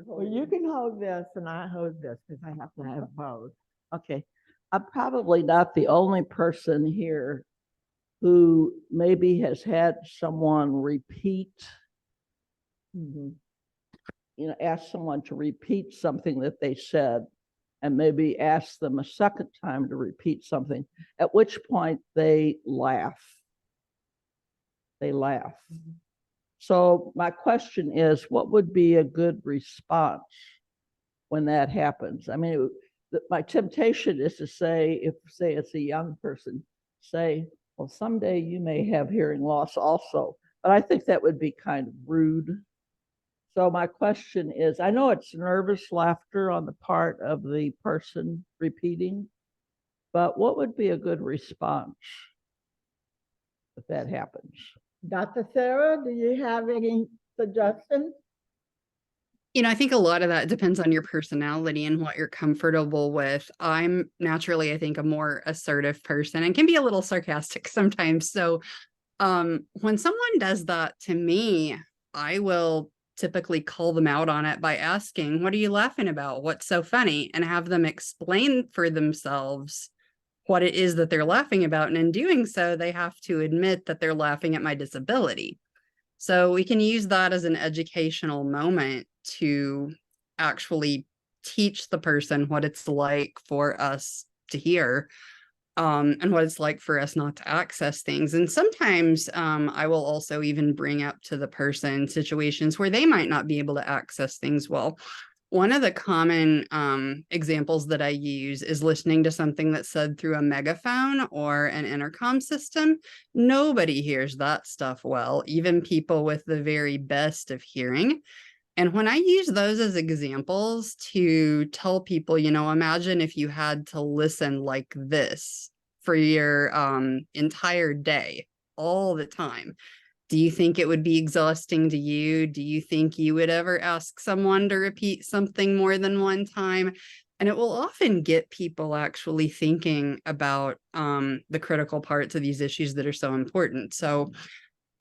Well, you can hold this and I hold this because I have to have both. Okay, I'm probably not the only person here who maybe has had someone repeat, ask someone to repeat something that they said, and maybe ask them a second time to repeat something, at which point they laugh. They laugh. So my question is, what would be a good response when that happens? I mean, my temptation is to say, if say it's a young person, say, well, someday you may have hearing loss also. But I think that would be kind of rude. So my question is, I know it's nervous laughter on the part of the person repeating, but what would be a good response if that happens? Dr. Sarah, do you have any suggestions? You know, I think a lot of that depends on your personality and what you're comfortable with. I'm naturally, I think, a more assertive person and can be a little sarcastic sometimes. So when someone does that to me, I will typically call them out on it by asking, "What are you laughing about? What's so funny?" And have them explain for themselves what it is that they're laughing about. And in doing so, they have to admit that they're laughing at my disability. So we can use that as an educational moment to actually teach the person what it's like for us to hear, and what it's like for us not to access things. And sometimes I will also even bring up to the person situations where they might not be able to access things well. One of the common examples that I use is listening to something that's said through a megaphone or an intercom system. Nobody hears that stuff well, even people with the very best of hearing. And when I use those as examples to tell people, imagine if you had to listen like this for your entire day, all the time. Do you think it would be exhausting to you? Do you think you would ever ask someone to repeat something more than one time? And it will often get people actually thinking about the critical parts of these issues that are so important. So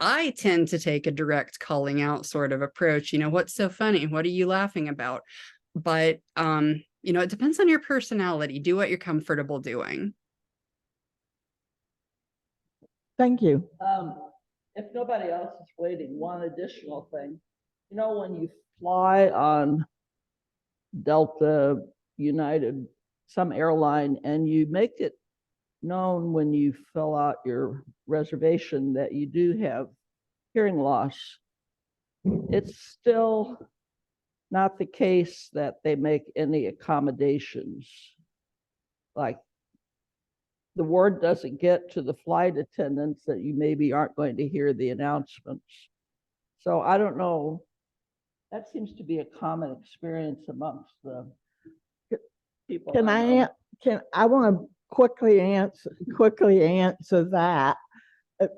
I tend to take a direct calling out sort of approach. What's so funny? What are you laughing about? But, it depends on your personality. Do what you're comfortable doing. Thank you. If nobody else is waiting, one additional thing. When you fly on Delta, United, some airline, and you make it known when you fill out your reservation that you do have hearing loss, it's still not the case that they make any accommodations. Like, the word doesn't get to the flight attendants that you maybe aren't going to hear the announcements. So I don't know. That seems to be a common experience amongst the people. I want to quickly answer that.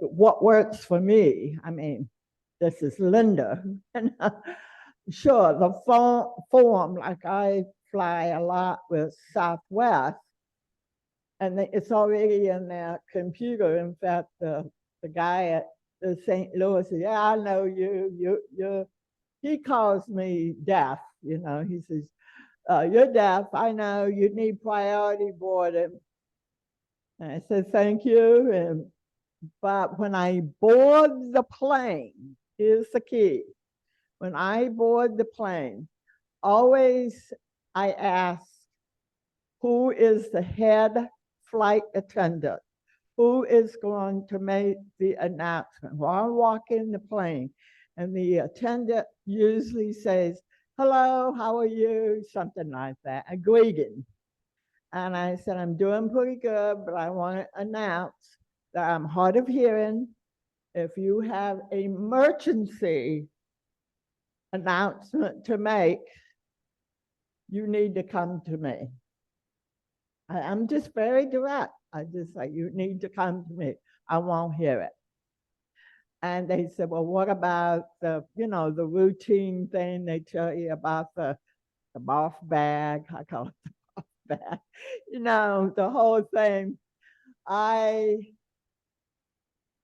What works for me? I mean, this is Linda. Sure, the form, like I fly a lot with Southwest, and it's already in their computer. In fact, the guy at the St. Louis said, "Yeah, I know you. He calls me deaf. He says, you're deaf. I know you need priority boarding." And I said, "Thank you." But when I board the plane, here's the key. When I board the plane, always I ask, who is the head flight attendant? Who is going to make the announcement? While I walk in the plane, and the attendant usually says, "Hello, how are you?" Something like that, a greeting. And I said, "I'm doing pretty good, but I want to announce that I'm hard of hearing. If you have an emergency announcement to make, you need to come to me." I'm just very direct. I just say, "You need to come to me. I won't hear it." And they said, "Well, what about the routine thing they tell you about the boss bag?" I call it the boss bag. The whole thing. I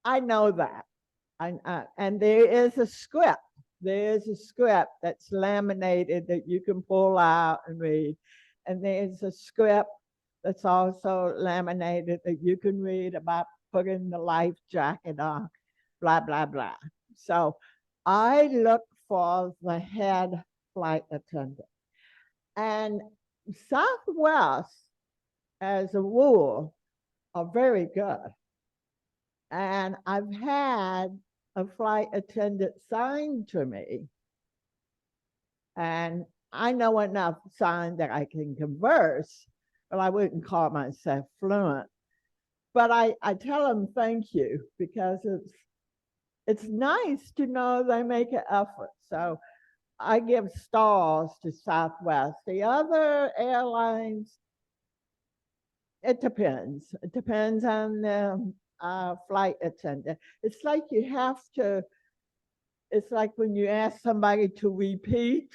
know that. And there is a script. There's a script that's laminated that you can pull out and read. And there's a script that's also laminated that you can read about putting the life jacket on, blah, blah, blah. So I look for the head flight attendant. And Southwest, as a rule, are very good. And I've had a flight attendant sign to me. And I know enough sign that I can converse, but I wouldn't call myself fluent. But I tell them thank you, because it's nice to know they make an effort. So I give stars to Southwest. The other airlines, it depends. It depends on the flight attendant. It's like it's like when you ask somebody to repeat,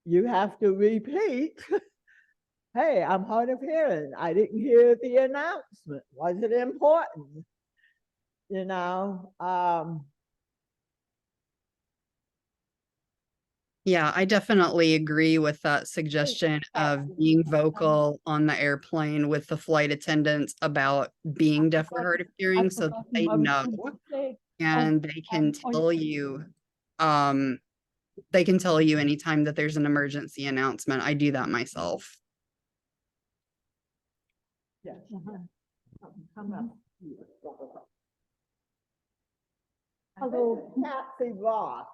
you have to repeat. "Hey, I'm hard of hearing. I didn't hear the announcement. Was it important?" Yeah, I definitely agree with that suggestion of being vocal on the airplane with the flight attendants about being deaf or hard of hearing, so that they know and they can tell you, anytime that there's an emergency announcement. I do that myself. Yes. Come up. Hello. Patsy Ross.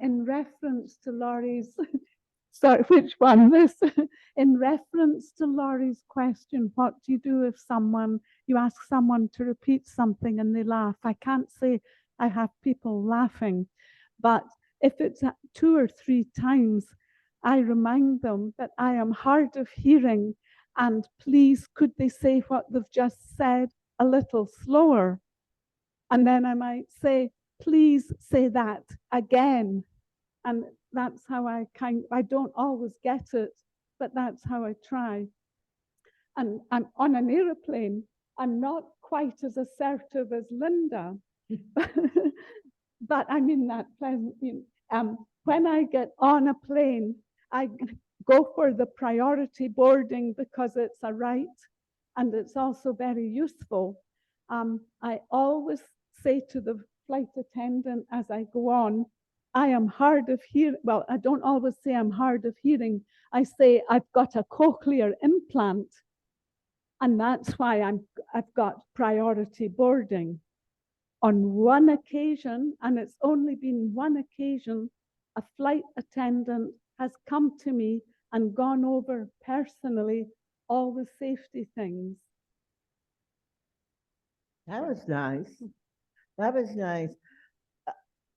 In reference to Laurie's, sorry, which one? This, in reference to Laurie's question, what do you do if you ask someone to repeat something and they laugh? I can't say I have people laughing, but if it's 2 or 3 times, I remind them that I am hard of hearing, and please could they say what they've just said a little slower? And then I might say, please say that again. And that's how I don't always get it, but that's how I try. And I'm on an aeroplane. I'm not quite as assertive as Linda, but I'm in that pleasant. When I get on a plane, I go for the priority boarding because it's a right, and it's also very useful. I always say to the flight attendant as I go on, I am hard of hearing. Well, I don't always say I'm hard of hearing. I say I've got a cochlear implant, and that's why I've got priority boarding. On one occasion, and it's only been one occasion, a flight attendant has come to me and gone over personally all the safety things. That was nice. That was nice.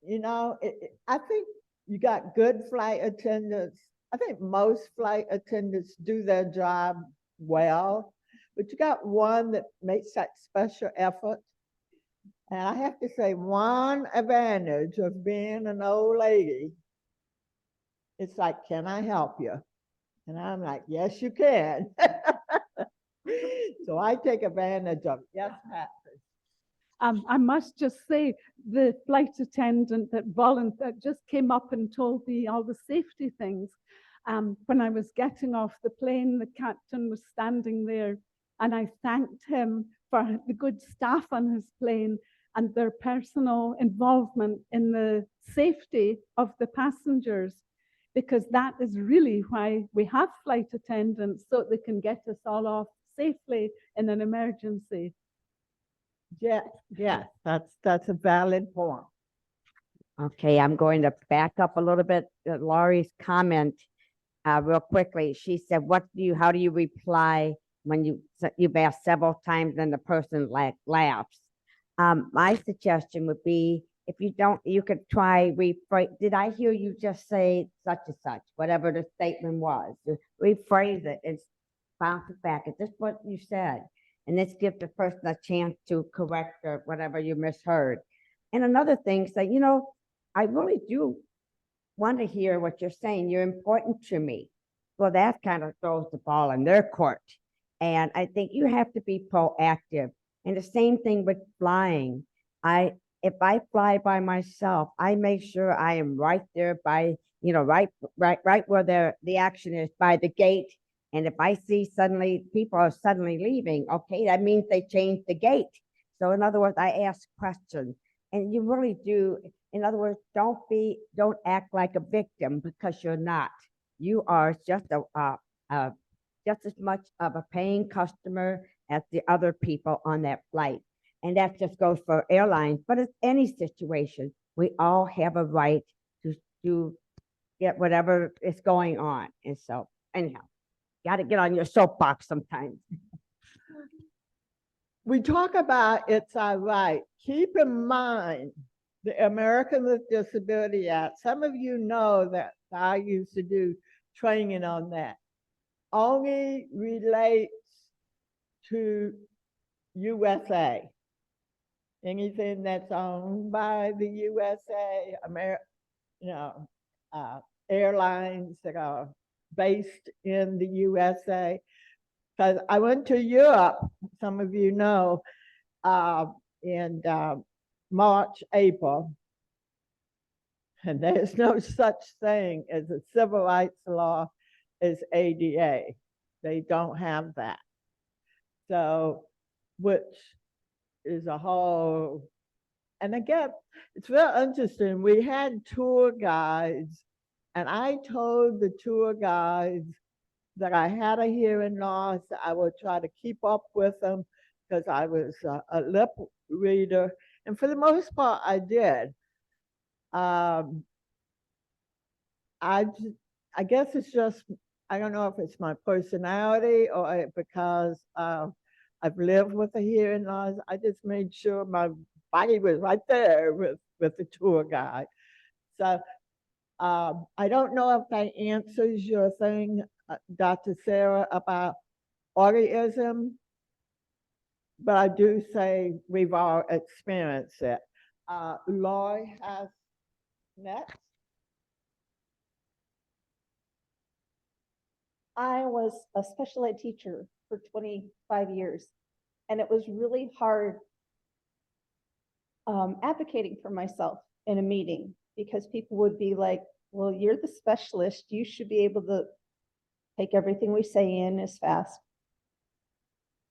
You know, I think you got good flight attendants. I think most flight attendants do their job well, but you got one that makes that special effort. And I have to say, one advantage of being an old lady, it's like, can I help you? And I'm like, yes, you can. So I take advantage of it. Yes, Pat. I must just say, the flight attendant that just came up and told me all the safety things. When I was getting off the plane, the captain was standing there, and I thanked him for the good staff on his plane and their personal involvement in the safety of the passengers, because that is really why we have flight attendants, so they can get us all off safely in an emergency. Yeah, that's a valid point. Okay, I'm going to back up a little bit. Laurie's comment, real quickly. She said, how do you reply when you've asked several times and the person laughs? My suggestion would be, if you don't, you could try rephrase. Did I hear you just say such and such, whatever the statement was? Just rephrase it and bounce it back. Is this what you said? And let's give the person a chance to correct or whatever you misheard. And another thing, say, you know, I really do want to hear what you're saying. You're important to me. Well, that kind of throws the ball in their court. And I think you have to be proactive. And the same thing with flying. If I fly by myself, I make sure I am right there by, you know, right where the action is, by the gate. And if I see people are suddenly leaving, okay, that means they changed the gate. So in other words, I ask questions, and you really do. In other words, don't act like a victim, because you're not. You are just just as much of a paying customer as the other people on that flight. And that just goes for airlines, but it's any situation. We all have a right to get whatever is going on. And so anyhow, got to get on your soapbox sometimes. We talk about it's our right. Keep in mind the American with Disability Act. Some of you know that I used to do training on that. Only relates to USA. Anything that's owned by the USA, airlines that are based in the USA. Because I went to Europe, some of you know, in March, April, and there's no such thing as a civil rights law as ADA. They don't have that. So, which is a whole, and again, it's very interesting. We had tour guides, and I told the tour guides that I had a hearing loss. I would try to keep up with them because I was a lip reader. And for the most part, I did. I guess it's just, I don't know if it's my personality or because I've lived with a hearing loss. I just made sure my body was right there with the tour guide. So I don't know if that answers your thing, Dr. Sarah, about Audism, but I do say we've all experienced it. Lori has next. I was a special ed teacher for 25 years, and it was really hard advocating for myself in a meeting because people would be like, well, you're the specialist. You should be able to take everything we say in as fast.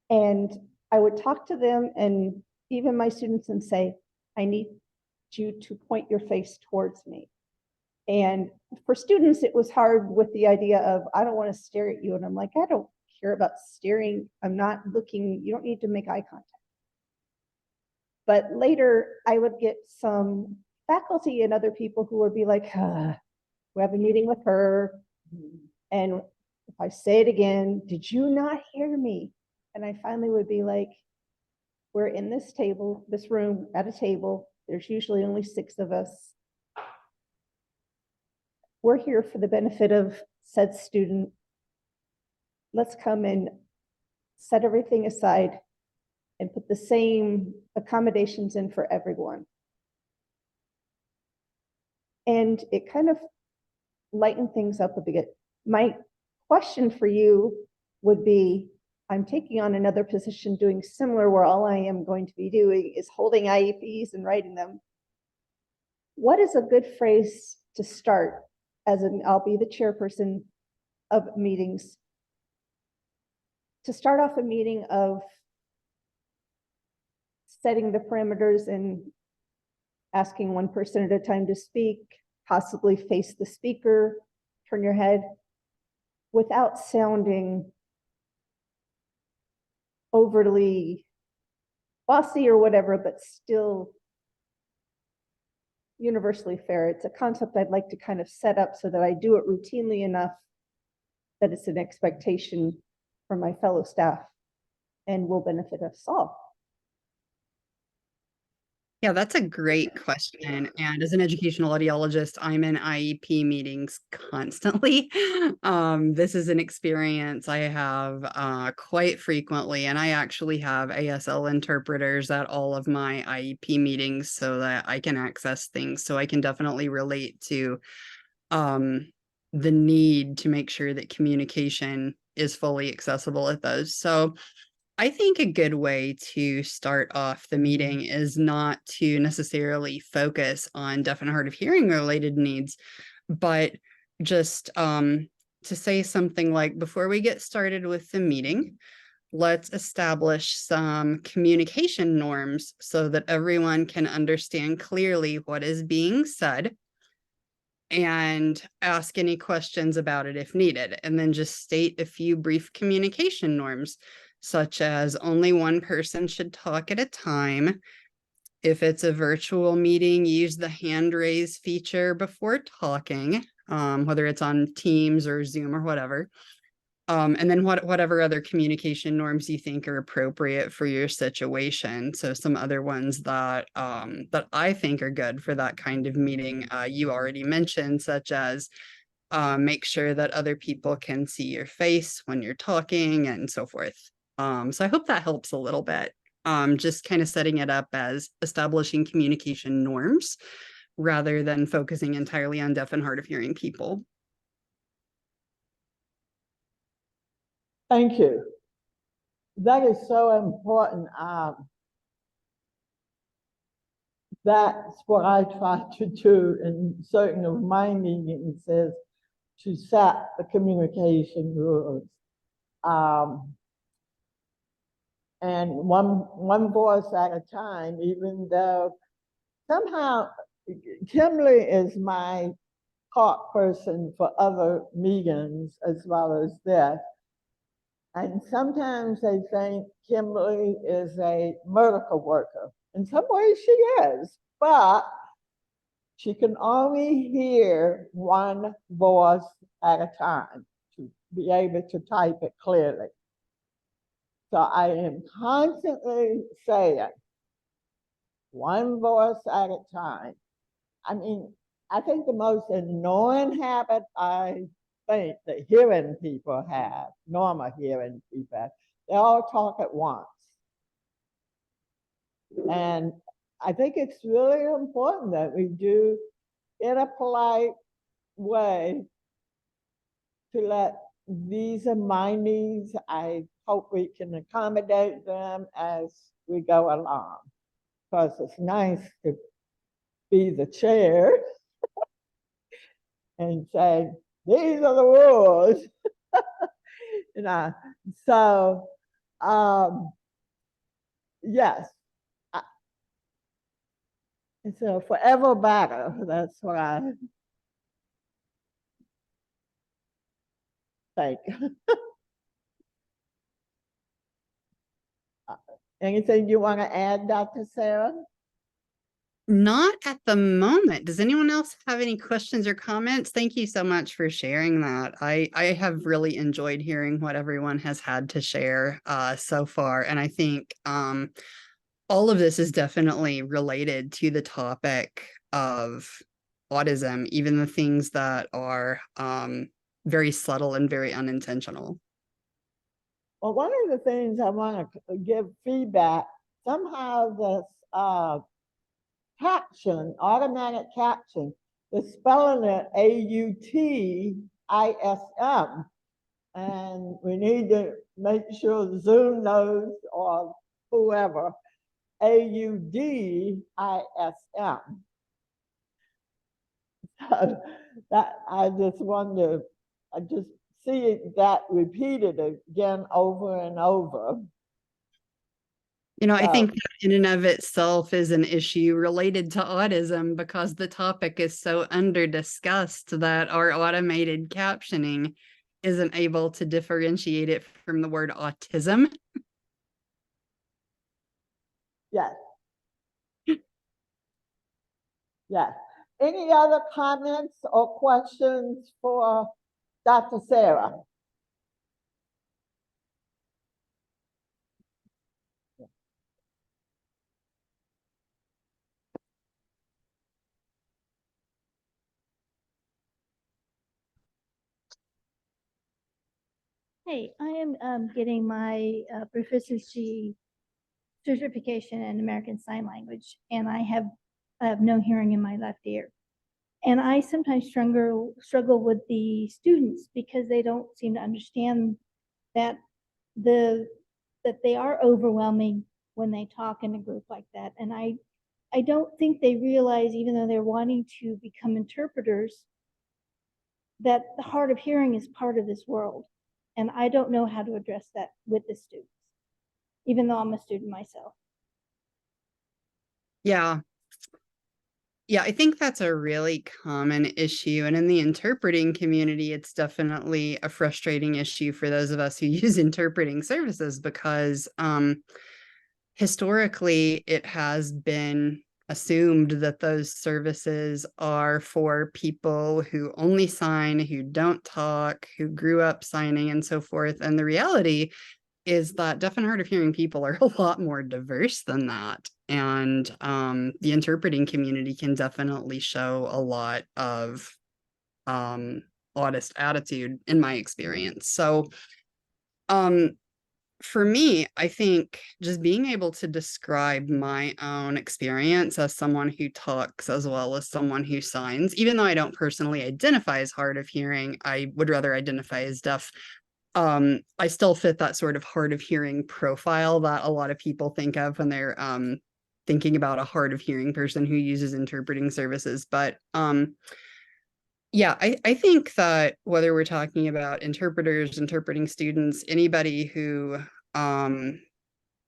And I would talk to them and even my students and say, I need you to point your face towards me. And for students, it was hard with the idea of, I don't want to stare at you. And I'm like, I don't care about staring. I'm not looking. You don't need to make eye contact. But later, I would get some faculty and other people who would be like, we have a meeting with her. And if I say it again, did you not hear me? And I finally would be like, we're in this room at a table. There's usually only 6 of us. We're here for the benefit of said student. Let's come and set everything aside and put the same accommodations in for everyone. And it kind of lightened things up a bit. My question for you would be, I'm taking on another position doing similar where all I am going to be doing is holding IEPs and writing them. What is a good phrase to start I'll be the chairperson of meetings, to start off a meeting of setting the parameters and asking one person at a time to speak, possibly face the speaker, turn your head, without sounding overly bossy or whatever, but still universally fair. It's a concept I'd like to kind of set up so that I do it routinely enough that it's an expectation from my fellow staff and will benefit us all. Yeah, that's a great question. And as an educational audiologist, I'm in IEP meetings constantly. This is an experience I have quite frequently, and I actually have ASL interpreters at all of my IEP meetings so that I can access things. So I can definitely relate to the need to make sure that communication is fully accessible at those. So I think a good way to start off the meeting is not to necessarily focus on deaf and hard of hearing related needs, but just to say something like, before we get started with the meeting, let's establish some communication norms so that everyone can understand clearly what is being said and ask any questions about it if needed. And then just state a few brief communication norms, such as only one person should talk at a time. If it's a virtual meeting, use the hand raise feature before talking, whether it's on Teams or Zoom or whatever. And then whatever other communication norms you think are appropriate for your situation. So some other ones that that I think are good for that kind of meeting, you already mentioned, such as make sure that other people can see your face when you're talking and so forth. So I hope that helps a little bit. Just kind of setting it up as establishing communication norms rather than focusing entirely on deaf and hard of hearing people. Thank you. That is so important. That's what I try to do in certain of my meetings, is to set the communication rules. And one voice at a time, even though somehow Kimberly is my talk person for other meetings as well as this. And sometimes they think Kimberly is a miracle worker. In some ways she is, but she can only hear one voice at a time to be able to type it clearly. So I am constantly saying one voice at a time. I mean, I think the most annoying habit I think that hearing people have, normal hearing people have, they all talk at once. And I think it's really important that we do in a polite way to let these are my needs. I hope we can accommodate them as we go along. Because it's nice to be the chair and say, these are the rules. You know, so yes. It's a forever better. That's what I think. Anything you want to add, Dr. Sarah? Not at the moment. Does anyone else have any questions or comments? Thank you so much for sharing that. I have really enjoyed hearing what everyone has had to share so far. And I think all of this is definitely related to the topic of autism, even the things that are very subtle and very unintentional. Well, one of the things I want to give feedback, somehow this caption, automatic caption, is spelling it AUTISM. And we need to make sure Zoom knows, or whoever, AUDISM. So that I just wonder, I just see that repeated again over and over. You know, I think that in and of itself is an issue related to autism because the topic is so under-discussed that our automated captioning isn't able to differentiate it from the word autism. Yes. Yes. Any other comments or questions for Dr. Sarah? Hey, I am getting my proficiency certification in American Sign Language, and I have no hearing in my left ear. And I sometimes struggle with the students because they don't seem to understand that they are overwhelming when they talk in a group like that. And I don't think they realize, even though they're wanting to become interpreters, that the hard of hearing is part of this world. And I don't know how to address that with the students, even though I'm a student myself. Yeah. Yeah, I think that's a really common issue. And in the interpreting community, it's definitely a frustrating issue for those of us who use interpreting services because historically it has been assumed that those services are for people who only sign, who don't talk, who grew up signing and so forth. And the reality is that deaf and hard of hearing people are a lot more diverse than that. And the interpreting community can definitely show a lot of autist attitude in my experience. So for me, I think just being able to describe my own experience as someone who talks as well as someone who signs, even though I don't personally identify as hard of hearing, I would rather identify as deaf. I still fit that sort of hard of hearing profile that a lot of people think of when they're thinking about a hard of hearing person who uses interpreting services. But yeah, I think that whether we're talking about interpreters, interpreting students, anybody who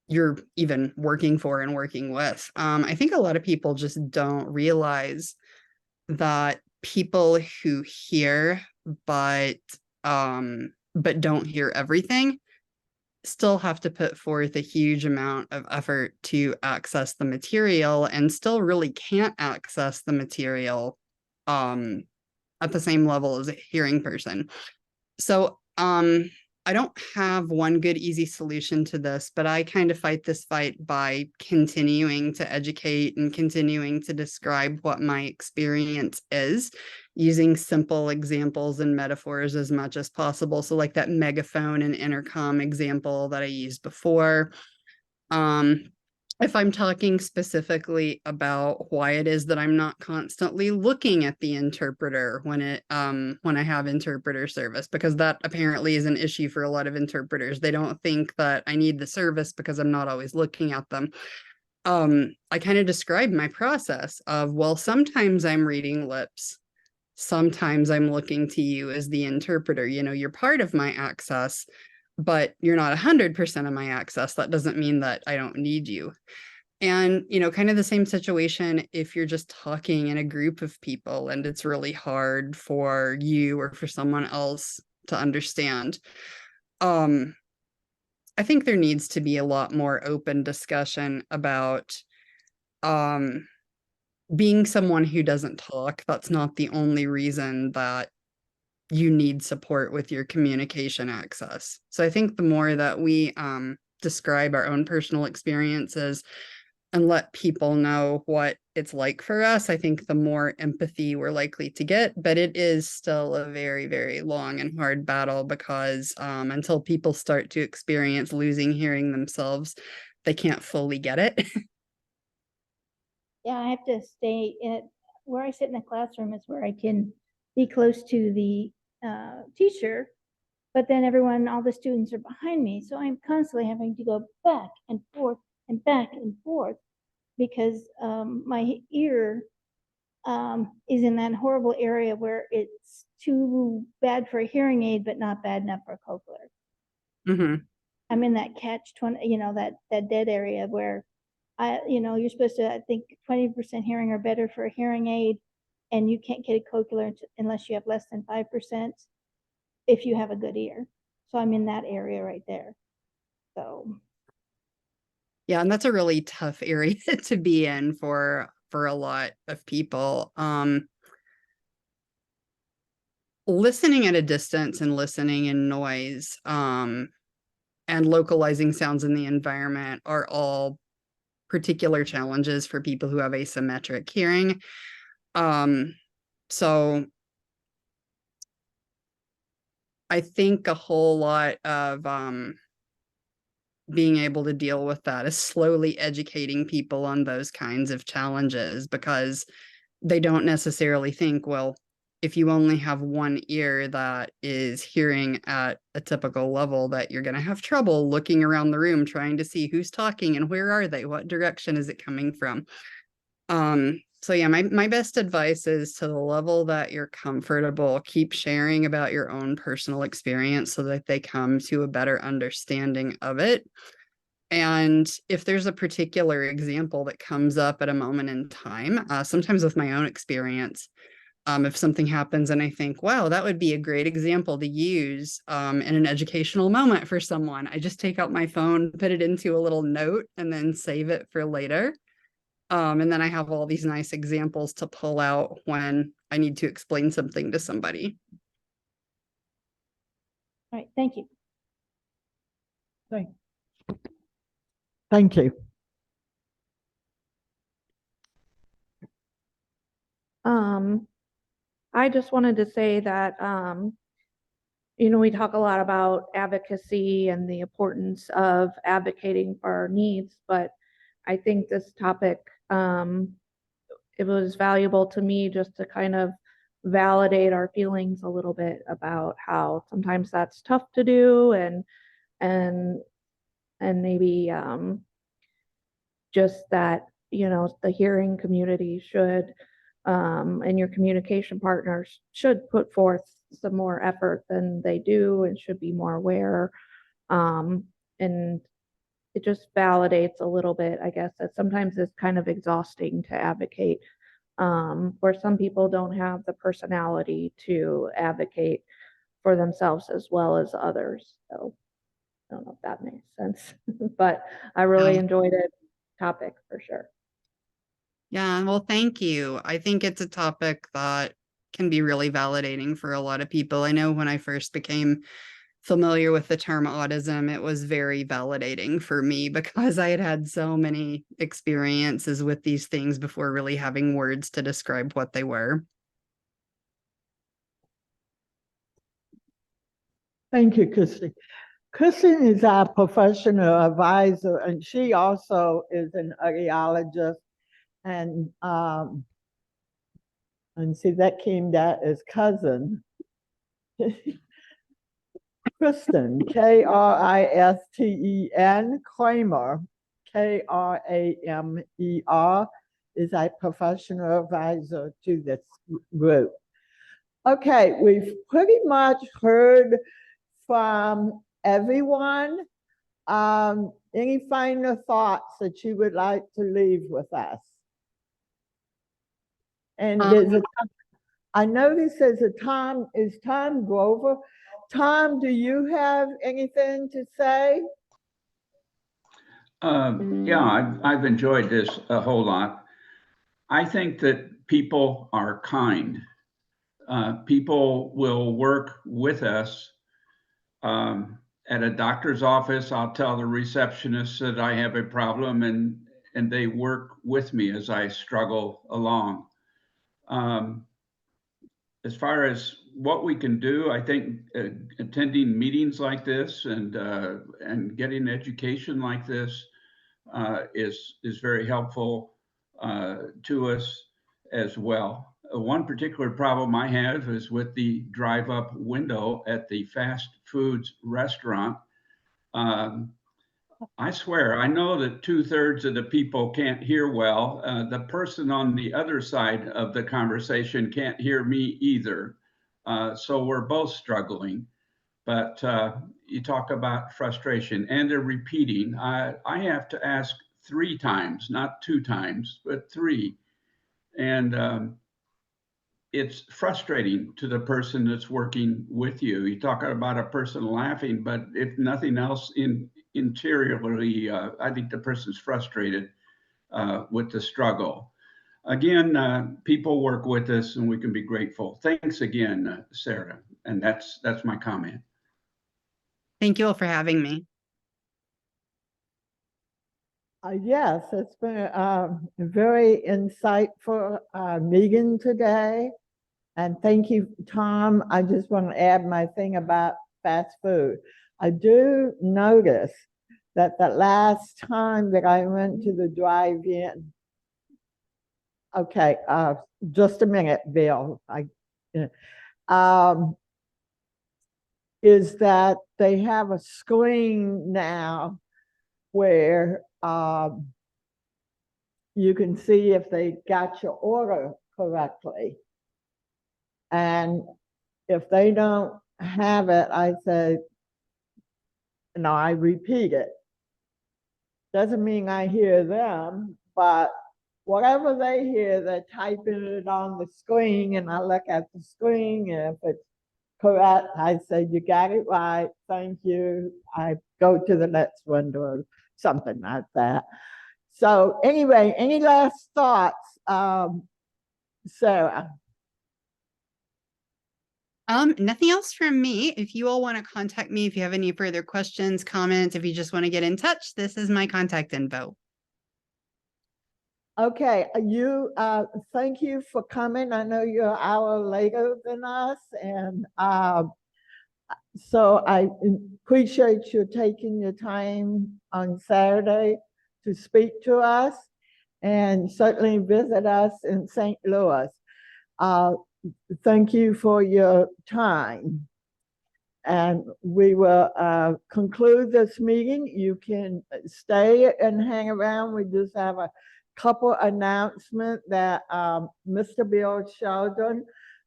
you're even working for and working with, I think a lot of people just don't realize that people who hear but don't hear everything still have to put forth a huge amount of effort to access the material and still really can't access the material at the same level as a hearing person. So I don't have one good, easy solution to this, but I kind of fight this fight by continuing to educate and continuing to describe what my experience is, using simple examples and metaphors as much as possible. So like that megaphone and intercom example that I used before. If I'm talking specifically about why it is that I'm not constantly looking at the interpreter when I have interpreter service, because that apparently is an issue for a lot of interpreters. They don't think that I need the service because I'm not always looking at them. I kind of described my process of, well, sometimes I'm reading lips. Sometimes I'm looking to you as the interpreter. You know, you're part of my access, but you're not 100% of my access. That doesn't mean that I don't need you. And, you know, kind of the same situation if you're just talking in a group of people and it's really hard for you or for someone else to understand. I think there needs to be a lot more open discussion about being someone who doesn't talk. That's not the only reason that you need support with your communication access. So I think the more that we describe our own personal experiences and let people know what it's like for us, I think the more empathy we're likely to get. But it is still a very, very long and hard battle, because until people start to experience losing hearing themselves, they can't fully get it. Yeah, I have to stay in it. Where I sit in the classroom is where I can be close to the teacher, but then all the students are behind me. So I'm constantly having to go back and forth and back and forth because my ear is in that horrible area where it's too bad for a hearing aid, but not bad enough for a cochlear. Mm-hmm. I'm in that catch-20, you know, that dead area where you're supposed to, I think 20% hearing or better for a hearing aid, and you can't get a cochlear unless you have less than 5% if you have a good ear. So I'm in that area right there. So Yeah, and that's a really tough area to be in for a lot of people. Listening at a distance and listening in noise, and localizing sounds in the environment are all particular challenges for people who have asymmetric hearing. So I think a whole lot of being able to deal with that is slowly educating people on those kinds of challenges, because they don't necessarily think, well, if you only have one ear that is hearing at a typical level, that you're going to have trouble looking around the room trying to see who's talking and where are they, what direction is it coming from. So yeah, my best advice is, to the level that you're comfortable, keep sharing about your own personal experience so that they come to a better understanding of it. And if there's a particular example that comes up at a moment in time, sometimes with my own experience, if something happens and I think, wow, that would be a great example to use in an educational moment for someone, I just take out my phone, put it into a little note, and then save it for later. And then I have all these nice examples to pull out when I need to explain something to somebody. all right, thank you. Thank you. I just wanted to say that, we talk a lot about advocacy and the importance of advocating for our needs, but I think this topic, it was valuable to me just to kind of validate our feelings a little bit about how sometimes that's tough to do, and maybe just that, the hearing community should, and your communication partners should put forth some more effort than they do, and should be more aware. And it just validates a little bit, I guess, that sometimes it's kind of exhausting to advocate, where some people don't have the personality to advocate for themselves as well as others. So I don't know if that makes sense, but I really enjoyed it. Topic for sure. Yeah, well, thank you. I think it's a topic that can be really validating for a lot of people. I know when I first became familiar with the term autism, it was very validating for me because I had had so many experiences with these things before really having words to describe what they were. Thank you, Christy. Kristen is our professional advisor, and she also is an audiologist. And see, that came down as cousin. Kristen, Kristen Kramer, Kramer, is a professional advisor to this group. Okay, we've pretty much heard from everyone. Any final thoughts that you would like to leave with us? And I noticed there's a Tom, is Tom Grover? Tom, do you have anything to say? Yeah, I've enjoyed this a whole lot. I think that people are kind. People will work with us. At a doctor's office, I'll tell the receptionist that I have a problem, and they work with me as I struggle along. As far as what we can do, I think attending meetings like this and getting education like this is very helpful to us as well. One particular problem I have is with the drive-up window at the fast foods restaurant. I swear, I know that 2/3 of the people can't hear well. The person on the other side of the conversation can't hear me either. So we're both struggling. But you talk about frustration and the repeating. I have to ask 3 times, not 2 times, but 3. And it's frustrating to the person that's working with you. You talk about a person laughing, but if nothing else, interiorly, I think the person's frustrated with the struggle. Again, people work with us and we can be grateful. Thanks again, Sarah. And that's my comment. Thank you all for having me. Yes, it's been a very insightful meeting today. And thank you, Tom. I just want to add my thing about fast food. I do notice that the last time that I went to the drive-in, okay, just a minute, Bill. Is that they have a screen now where you can see if they got your order correctly. And if they don't have it, I say, no, I repeat it. Doesn't mean I hear them, but whatever they hear, they're typing it on the screen, and I look at the screen, and if it's correct, I say, you got it right, thank you. I go to the next window or something like that. So anyway, any last thoughts, Sarah? Nothing else from me. If you all want to contact me, if you have any further questions, comments, if you just want to get in touch, this is my contact info. Okay, thank you for coming. I know you're an hour later than us, and so I appreciate you taking your time on Saturday to speak to us, and certainly visit us in St. Louis. Thank you for your time. And we will conclude this meeting. You can stay and hang around. We just have a couple announcements that Mr. Bill Sheldon,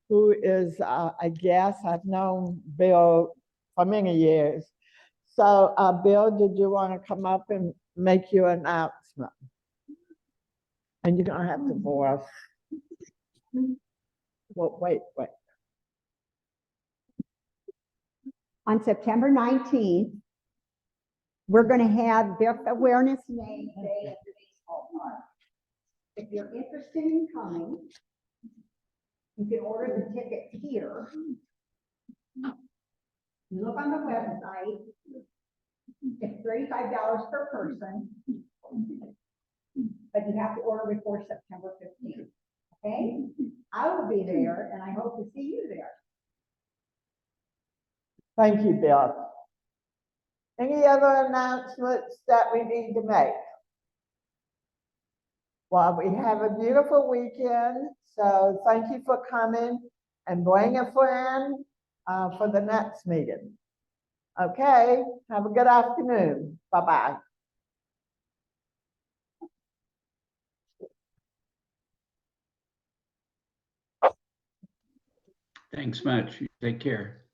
who is a guest, I've known Bill for many years. So Bill, did you want to come up and make your announcement? And you're gonna have to voice. Well, wait. On September 19th, we're going to have Deaf Awareness Day at the baseball park. If you're interested in coming, you can order the ticket here. You look on the website, it's $35 per person. But you have to order before September 15th, okay? I will be there and I hope to see you there. Thank you, Beth. Any other announcements that we need to make? Well, we have a beautiful weekend, so thank you for coming and bring a friend for the next meeting. Okay, have a good afternoon. Bye-bye. Thanks much. Take care.